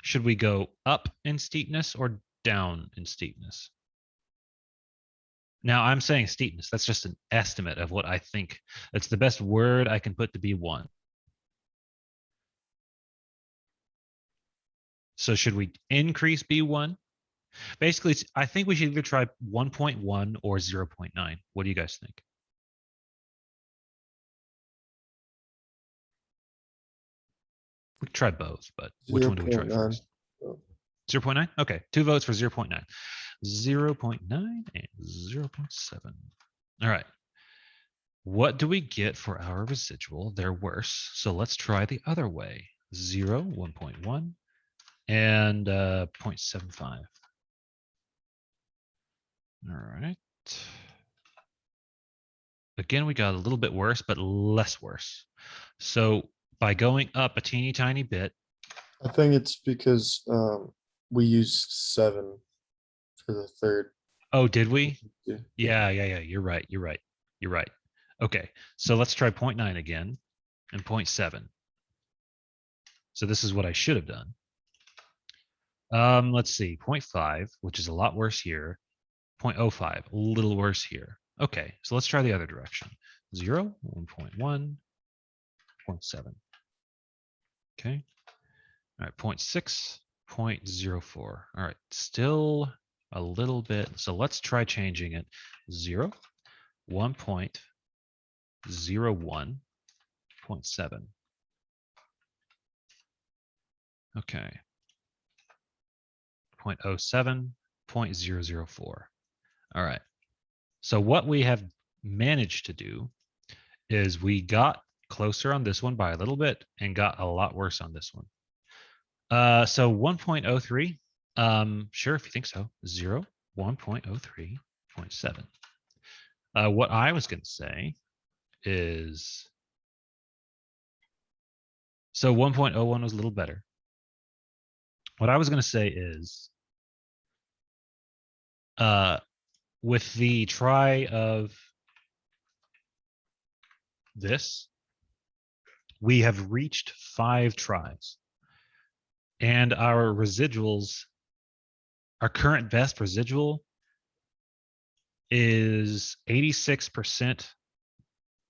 Should we go up in steepness or down in steepness? Now I'm saying steepness. That's just an estimate of what I think. That's the best word I can put to B1. So should we increase B1? Basically, I think we should either try 1.1 or 0.9. What do you guys think? We could try both, but which one do we try 0.9. first? 0.9? Okay, 2 votes for 0.9. 0.9 and 0.7. All right. What do we get for our residual? They're worse. So let's try the other way. 0, 1.1, and 0.75. All right. Again, we got a little bit worse, but less worse. So by going up a teeny tiny bit. I think it's because we used 7 for the third. Oh, did we? Yeah. Yeah. You're right. Okay, so let's try 0.9 again and 0.7. So this is what I should have done. Let's see, 0.5, which is a lot worse here. 0.05, a little worse here. Okay, so let's try the other direction. 0, 1.1, 0.7. Okay. All right, 0.6, 0.04. All right, still a little bit. So let's try changing it. 0, 1.01, 0.7. Okay. 0.07, 0.004. All right. So what we have managed to do is we got closer on this one by a little bit and got a lot worse on this one. So 1.03, sure, if you think so. 0, 1.03, 0.7. What I was going to say is, so 1.01 was a little better. What I was going to say is, with the try of this, we have reached 5 tries. And our residuals, our current best residual is 86%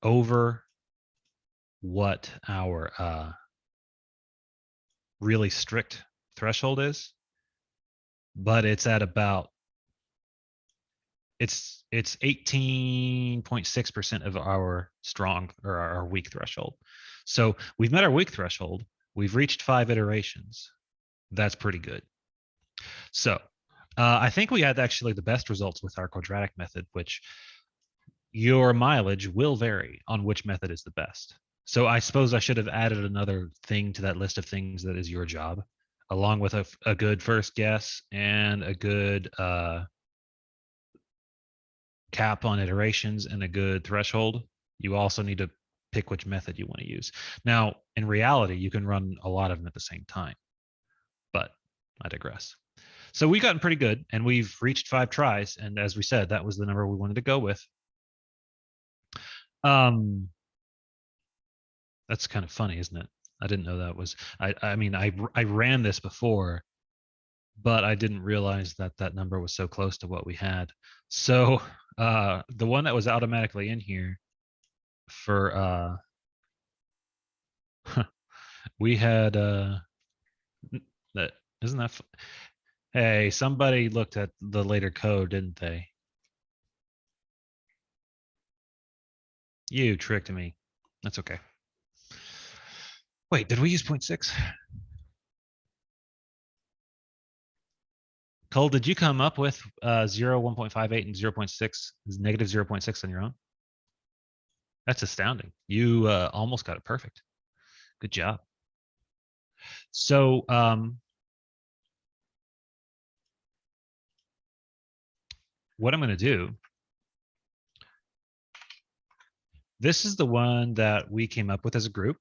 over what our really strict threshold is. But it's at about, it's 18.6% of our strong or our weak threshold. So we've met our weak threshold. We've reached 5 iterations. That's pretty good. So I think we had actually the best results with our quadratic method, which your mileage will vary on which method is the best. So I suppose I should have added another thing to that list of things that is your job, along with a good first guess and a good cap on iterations and a good threshold. You also need to pick which method you want to use. Now, in reality, you can run a lot of them at the same time, but I digress. So we've gotten pretty good and we've reached 5 tries. And as we said, that was the number we wanted to go with. That's kind of funny, isn't it? I didn't know that was, I mean, I ran this before, but I didn't realize that that number was so close to what we had. So the one that was automatically in here for, we had, that, isn't that, hey, somebody looked at the later code, didn't they? You tricked me. That's okay. Wait, did we use 0.6? Cole, did you come up with 0, 1.58, and 0.6, negative 0.6 on your own? That's astounding. You almost got it perfect. Good job. So what I'm going to do, this is the one that we came up with as a group.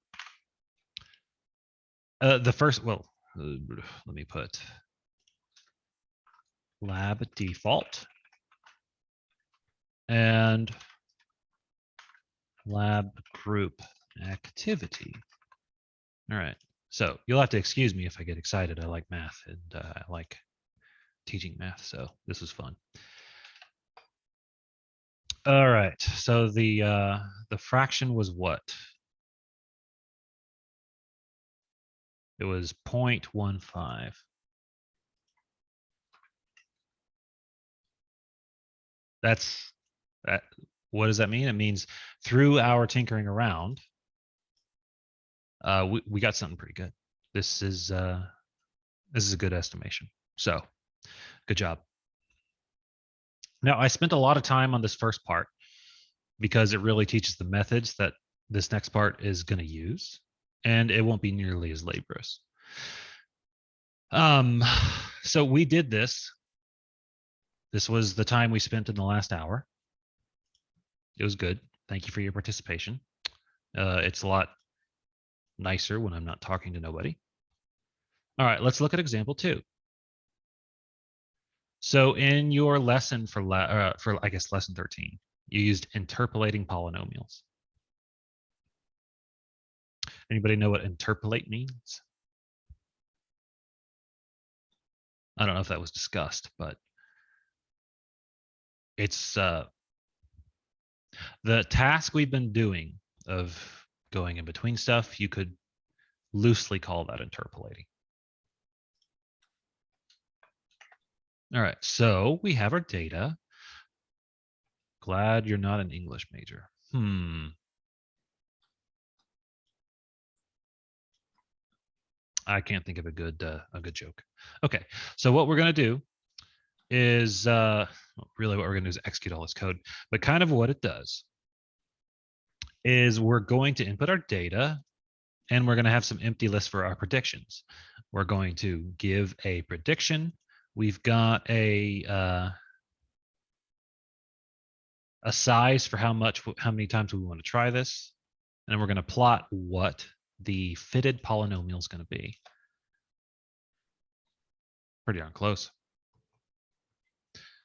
The first, well, let me put lab default and lab group activity. All right. So you'll have to excuse me if I get excited. I like math and I like teaching math. So this is fun. All right. So the fraction was what? It was 0.15. That's that. What does that mean? It means through our tinkering around, we got something pretty good. This is a good estimation. So good job. Now I spent a lot of time on this first part because it really teaches the methods that this next part is going to use, and it won't be nearly as laborious. So we did this. This was the time we spent in the last hour. It was good. Thank you for your participation. It's a lot nicer when I'm not talking to nobody. All right, let's look at example 2. So in your lesson for I guess lesson 13, you used interpolating polynomials. Anybody know what interpolate means? I don't know if that was discussed, but it's the task we've been doing of going in between stuff. You could loosely call that interpolating. All right, so we have our data. Glad you're not an English major. I can't think of a good joke. Okay, so what we're gonna do is really what we're gonna do is execute all this code, but kind of what it does is we're going to input our data and we're going to have some empty lists for our predictions. We're going to give a prediction. We've got a size for how many times we want to try this, and then we're going to plot what the fitted polynomial is going to be. Pretty darn close.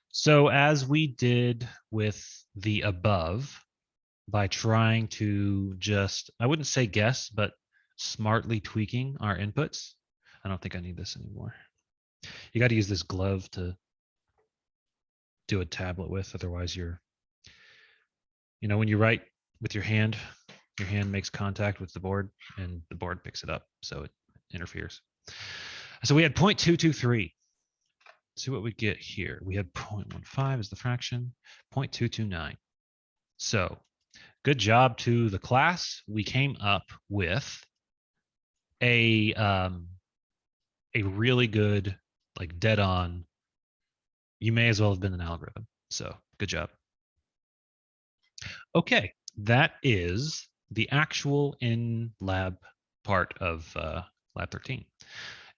So as we did with the above, by trying to just, I wouldn't say guess, but smartly tweaking our inputs. I don't think I need this anymore. You got to use this glove to do a tablet with, otherwise you're, when you write with your hand makes contact with the board and the board picks it up, so it interferes. So we had 0.223. See what we get here. We had 0.15 as the fraction, 0.229. So good job to the class. We came up with a really good, like dead on. You may as well have been an algorithm. So good job. Okay, that is the actual in lab part of lab 13.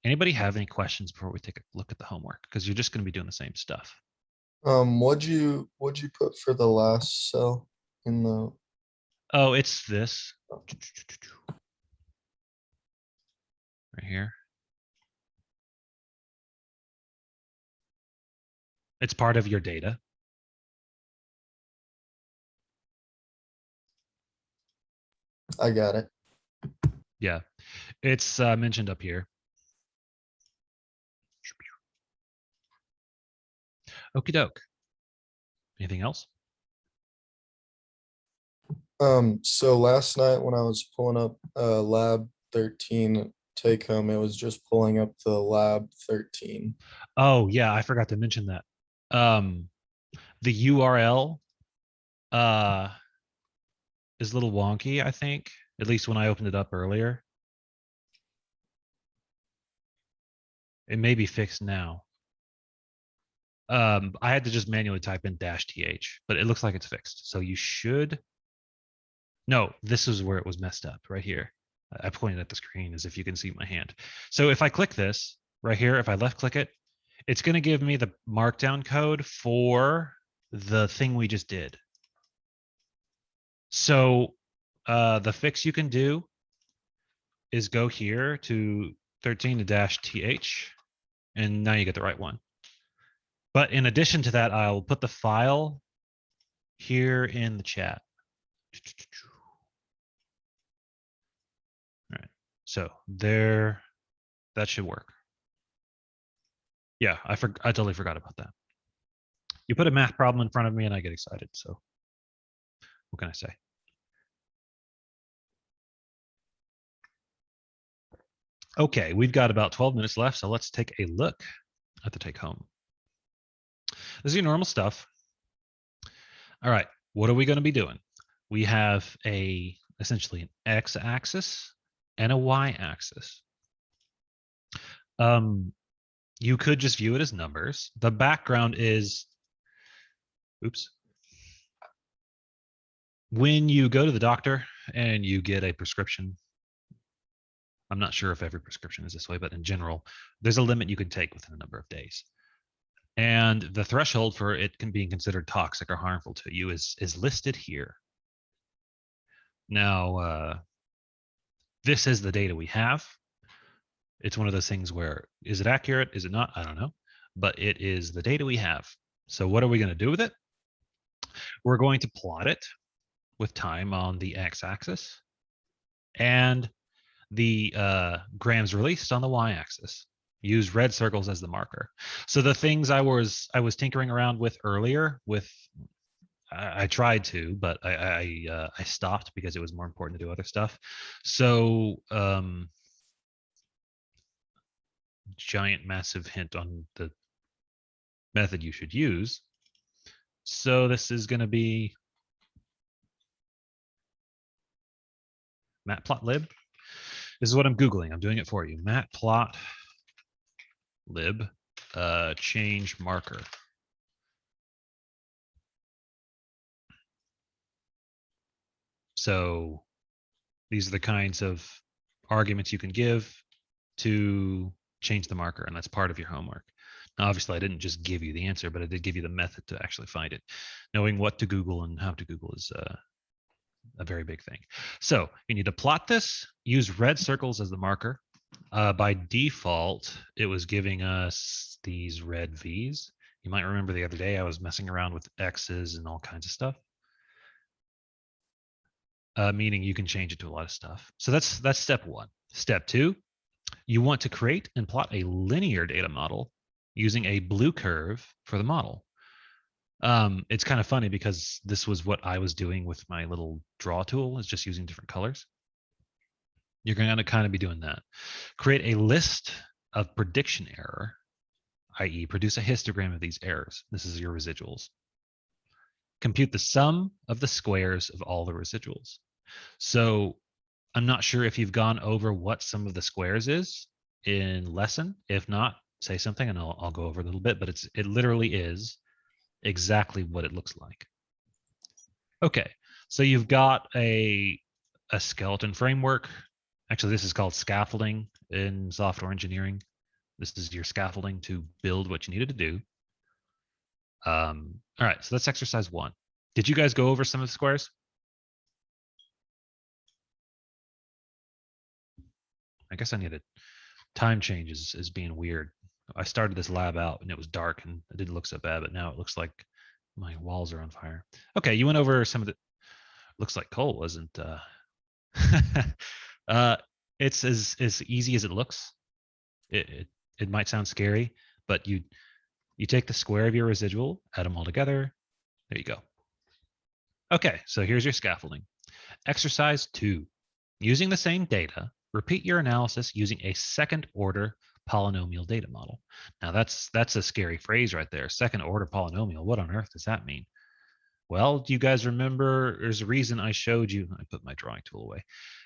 Anybody have any questions before we take a look at the homework? Because you're just going to be doing the same stuff. What'd you put for the last cell in the? Oh, it's this right here. It's part of your data. I got it. Yeah, it's mentioned up here. Okie doke. Anything else? So last night when I was pulling up lab 13 take home, it was just pulling up the lab 13. Oh yeah, I forgot to mention that. The URL is a little wonky, I think, at least when I opened it up earlier. It may be fixed now. I had to just manually type in -th, but it looks like it's fixed. So you should. No, this is where it was messed up right here. I pointed at the screen as if you can see my hand. So if I click this right here, if I left click it, it's going to give me the markdown code for the thing we just did. So the fix you can do is go here to 13 to -th, and now you get the right one. But in addition to that, I'll put the file here in the chat. All right, so there, that should work. Yeah, I totally forgot about that. You put a math problem in front of me and I get excited, so What can I say? Okay, we've got about 12 minutes left, so let's take a look at the take home. This is your normal stuff. All right, what are we going to be doing? We have essentially an x-axis and a y-axis. You could just view it as numbers. The background is, oops. When you go to the doctor and you get a prescription, I'm not sure if every prescription is this way, but in general, there's a limit you can take within a number of days. And the threshold for it can be considered toxic or harmful to you is listed here. Now, this is the data we have. It's one of those things where, is it accurate? Is it not? I don't know. But it is the data we have. So what are we going to do with it? We're going to plot it with time on the x-axis and the grams released on the y-axis. Use red circles as the marker. So the things I was tinkering around with earlier, I tried to, but I stopped because it was more important to do other stuff. So giant massive hint on the method you should use. So this is going to be matplotlib. This is what I'm Googling. I'm doing it for you. Matplotlib change marker. So these are the kinds of arguments you can give to change the marker, and that's part of your homework. Now, obviously, I didn't just give you the answer, but I did give you the method to actually find it. Knowing what to Google and how to Google is a very big thing. So you need to plot this, use red circles as the marker. By default, it was giving us these red V's. You might remember the other day I was messing around with X's and all kinds of stuff. Meaning you can change it to a lot of stuff. So that's step one. Step two, you want to create and plot a linear data model using a blue curve for the model. It's kind of funny because this was what I was doing with my little draw tool, is just using different colors. You're going to kind of be doing that. Create a list of prediction error, i.e. produce a histogram of these errors. This is your residuals. Compute the sum of the squares of all the residuals. So I'm not sure if you've gone over what sum of the squares is in lesson. If not, say something and I'll go over a little bit, but it literally is exactly what it looks like. Okay, so you've got a skeleton framework. Actually, this is called scaffolding in software engineering. This is your scaffolding to build what you needed to do. All right, so that's exercise one. Did you guys go over some of the squares? I guess I needed time changes is being weird. I started this lab out and it was dark and it didn't look so bad, but now it looks like my walls are on fire. Okay, you went over some of the, looks like Cole wasn't, it's as easy as it looks. It might sound scary, but you take the square of your residual, add them all together. There you go. Okay, so here's your scaffolding. Exercise 2. Using the same data, repeat your analysis using a second order polynomial data model. Now that's a scary phrase right there. Second order polynomial. What on earth does that mean? Well, do you guys remember? There's a reason I showed you. I put my drawing tool away.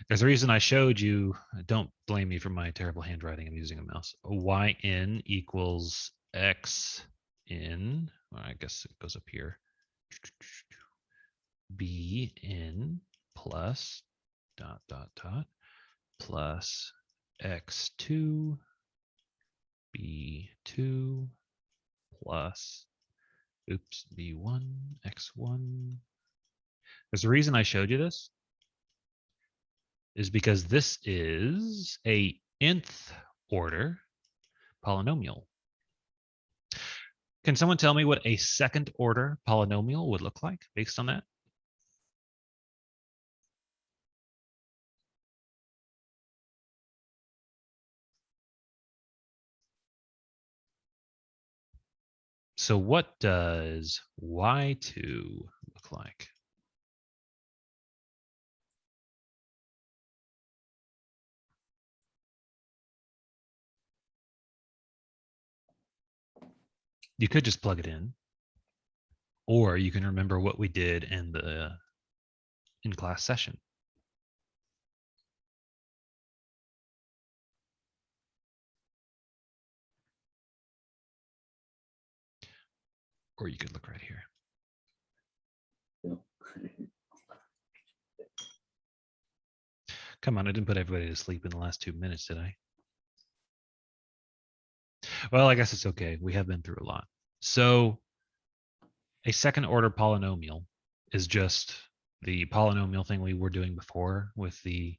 There's a reason I showed you. Don't blame me for my terrible handwriting. I'm using a mouse. Yn equals x in. Well, I guess it goes up here. B in plus dot dot dot plus x2 b2 plus oops b1 x1. There's a reason I showed you this is because this is a nth order polynomial. Can someone tell me what a second order polynomial would look like based on that? So what does y2 look like? You could just plug it in, or you can remember what we did in the in-class session. Or you could look right here. Come on, I didn't put everybody to sleep in the last 2 minutes, did I? Well, I guess it's okay. We have been through a lot. So a second order polynomial is just the polynomial thing we were doing before with the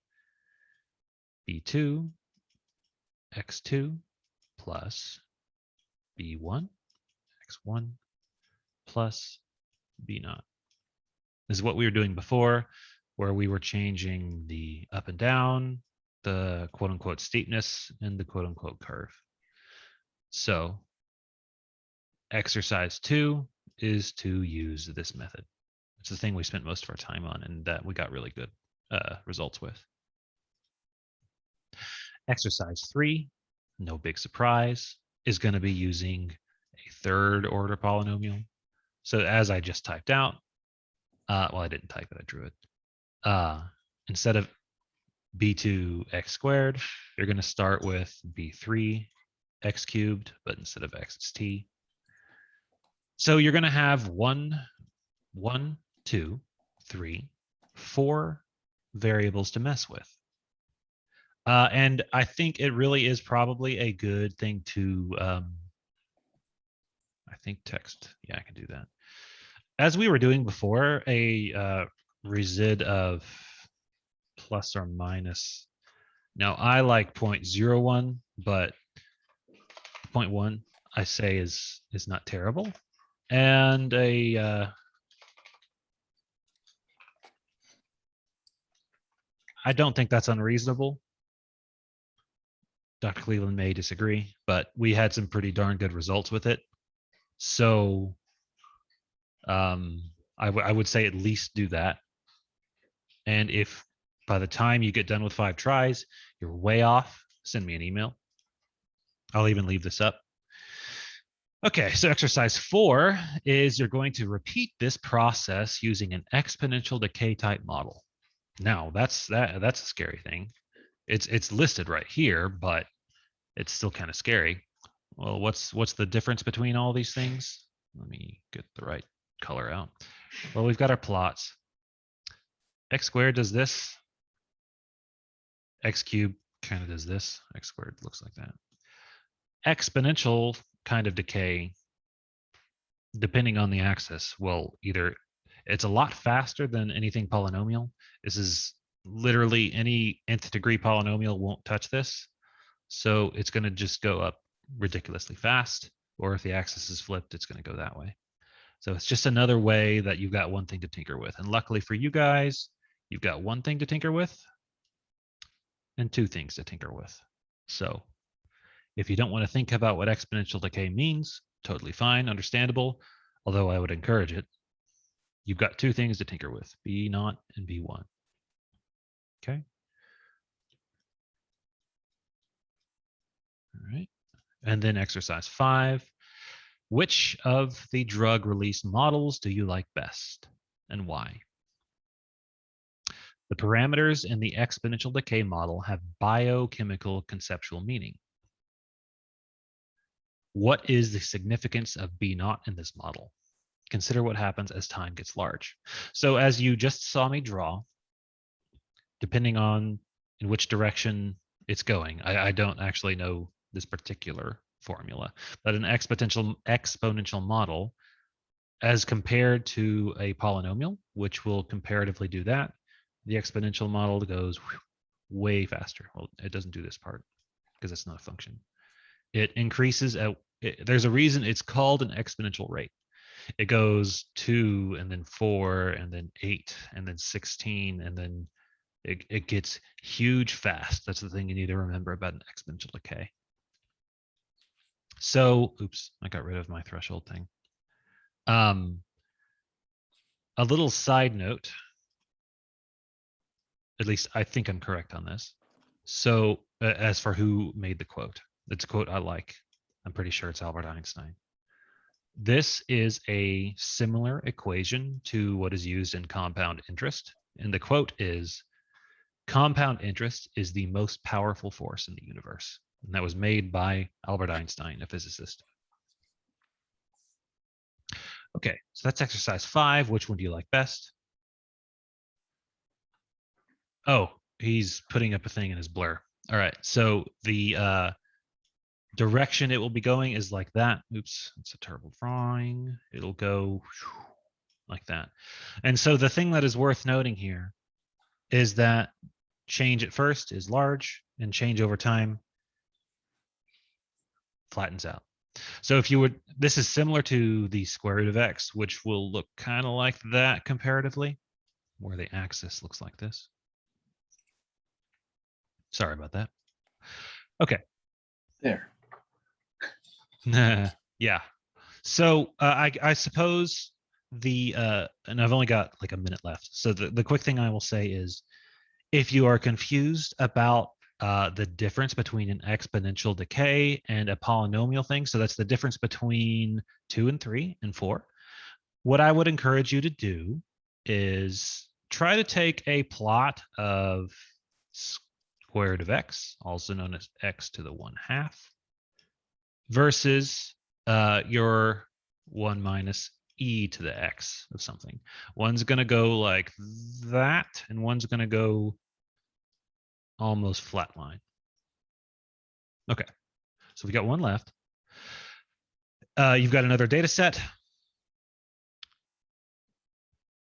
b2 x2 plus b1 x1 plus b0. This is what we were doing before, where we were changing the up and down, the quote unquote steepness, and the quote unquote curve. So exercise 2 is to use this method. It's the thing we spent most of our time on and that we got really good results with. Exercise 3, no big surprise, is going to be using a third order polynomial. So as I just typed out, well, I didn't type it, I drew it. Instead of b2 x squared, you're going to start with b3 x cubed, but instead of x, it's t. So you're going to have 1, 2, 3, 4 variables to mess with. And I think it really is probably a good thing to, I think text. Yeah, I can do that. As we were doing before, a resid of plus or minus. Now I like 0.01, but 0.1 I say is not terrible. And a I don't think that's unreasonable. Dr. Cleveland may disagree, but we had some pretty darn good results with it. So I would say at least do that. And if by the time you get done with 5 tries, you're way off, send me an email. I'll even leave this up. Okay, so exercise 4 is you're going to repeat this process using an exponential decay type model. Now that's a scary thing. It's listed right here, but it's still kind of scary. Well, what's the difference between all these things? Let me get the right color out. Well, we've got our plots. X squared does this. X cubed kind of does this. X squared looks like that. Exponential kind of decay, depending on the axis, will either, it's a lot faster than anything polynomial. This is literally any nth degree polynomial won't touch this. So it's going to just go up ridiculously fast, or if the axis is flipped, it's going to go that way. So it's just another way that you've got one thing to tinker with. And luckily for you guys, you've got one thing to tinker with and 2 things to tinker with. So if you don't want to think about what exponential decay means, totally fine, understandable, although I would encourage it. You've got 2 things to tinker with, B0 and B1. Okay. All right. And then exercise 5. Which of the drug release models do you like best and why? The parameters in the exponential decay model have biochemical conceptual meaning. What is the significance of B0 in this model? Consider what happens as time gets large. So as you just saw me draw, depending on in which direction it's going, I don't actually know this particular formula, but an exponential model as compared to a polynomial, which will comparatively do that, the exponential model goes way faster. Well, it doesn't do this part because it's not a function. It increases there's a reason it's called an exponential rate. It goes 2 and then 4 and then 8 and then 16 and then it gets huge fast. That's the thing you need to remember about an exponential decay. So, oops, I got rid of my threshold thing. A little side note, at least I think I'm correct on this. So as for who made the quote, it's a quote I like. I'm pretty sure it's Albert Einstein. This is a similar equation to what is used in compound interest. And the quote is, compound interest is the most powerful force in the universe. And that was made by Albert Einstein, a physicist. Okay, so that's exercise 5. Which one do you like best? Oh, he's putting up a thing in his blur. All right, so the direction it will be going is like that. Oops, it's a terrible drawing. It'll go like that. And so the thing that is worth noting here is that change at first is large and change over time flattens out. So if you would, this is similar to the square root of x, which will look kind of like that comparatively, where the axis looks like this. Sorry about that. Okay. There. Yeah. So I suppose the and I've only got like a minute left. So the quick thing I will say is, if you are confused about the difference between an exponential decay and a polynomial thing, so that's the difference between 2 and 3 and 4, what I would encourage you to do is try to take a plot of square root of x, also known as x to the 1/2, versus your 1 minus e to the x of something. One's going to go like that, and one's going to go almost flat line. Okay, so we got one left. You've got another data set.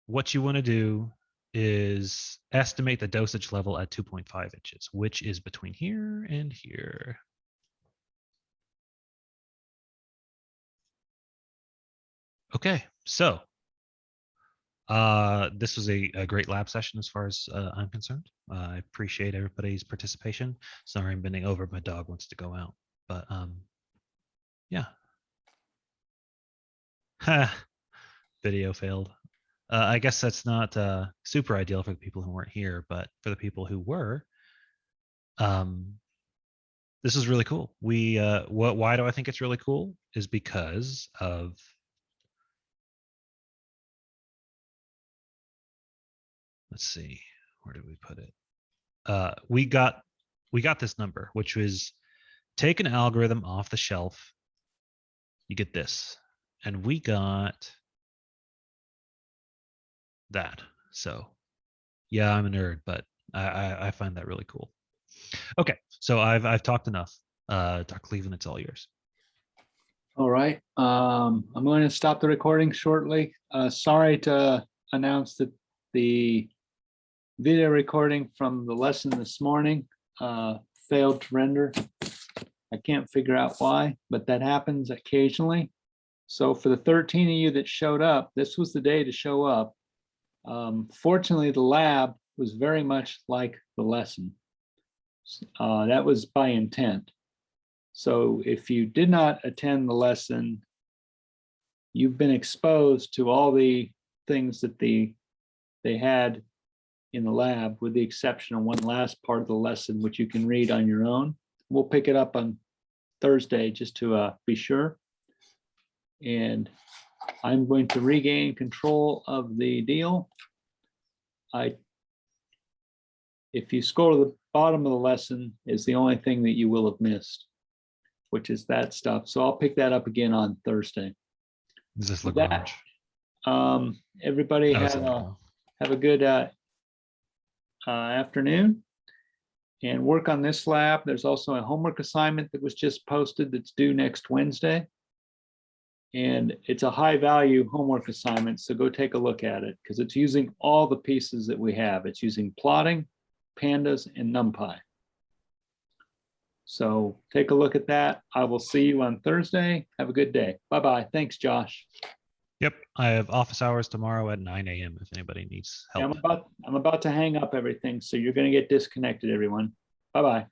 What you want to do is estimate the dosage level at 2.5 inches, which is between here and here. Okay, so this was a great lab session as far as I'm concerned. I appreciate everybody's participation. Sorry, I'm bending over. My dog wants to go out, but yeah. Video failed. I guess that's not super ideal for the people who weren't here, but for the people who were, this is really cool. Why do I think it's really cool? Is because of let's see, where did we put it? We got this number, which was take an algorithm off the shelf, you get this, and we got that. So yeah, I'm a nerd, but I find that really cool. Okay, so I've talked enough. Dr. Cleveland, it's all yours. All right. I'm going to stop the recording shortly. Sorry to announce that the video recording from the lesson this morning failed to render. I can't figure out why, but that happens occasionally. So for the 13 of you that showed up, this was the day to show up. Fortunately, the lab was very much like the lesson. That was by intent. So if you did not attend the lesson, you've been exposed to all the things that they had in the lab, with the exception of one last part of the lesson, which you can read on your own. We'll pick it up on Thursday just to be sure. And I'm going to regain control of the deal. If you scroll to the bottom of the lesson, is the only thing that you will have missed, which is that stuff. So I'll pick that up again on Thursday. Does this look That, orange? Everybody Oh, have a good afternoon, and work on this lab. There's also a homework assignment that was just posted that's due next Wednesday. And it's a high value homework assignment, so go take a look at it, because it's using all the pieces that we have. It's using plotting, pandas, and NumPy. So take a look at that. I will see you on Thursday. Have a good day. Bye-bye. Thanks, Josh. Yep, I have office hours tomorrow at 9 a.m. if anybody needs help. I'm about to hang up everything, so you're going to get disconnected, everyone. Bye-bye.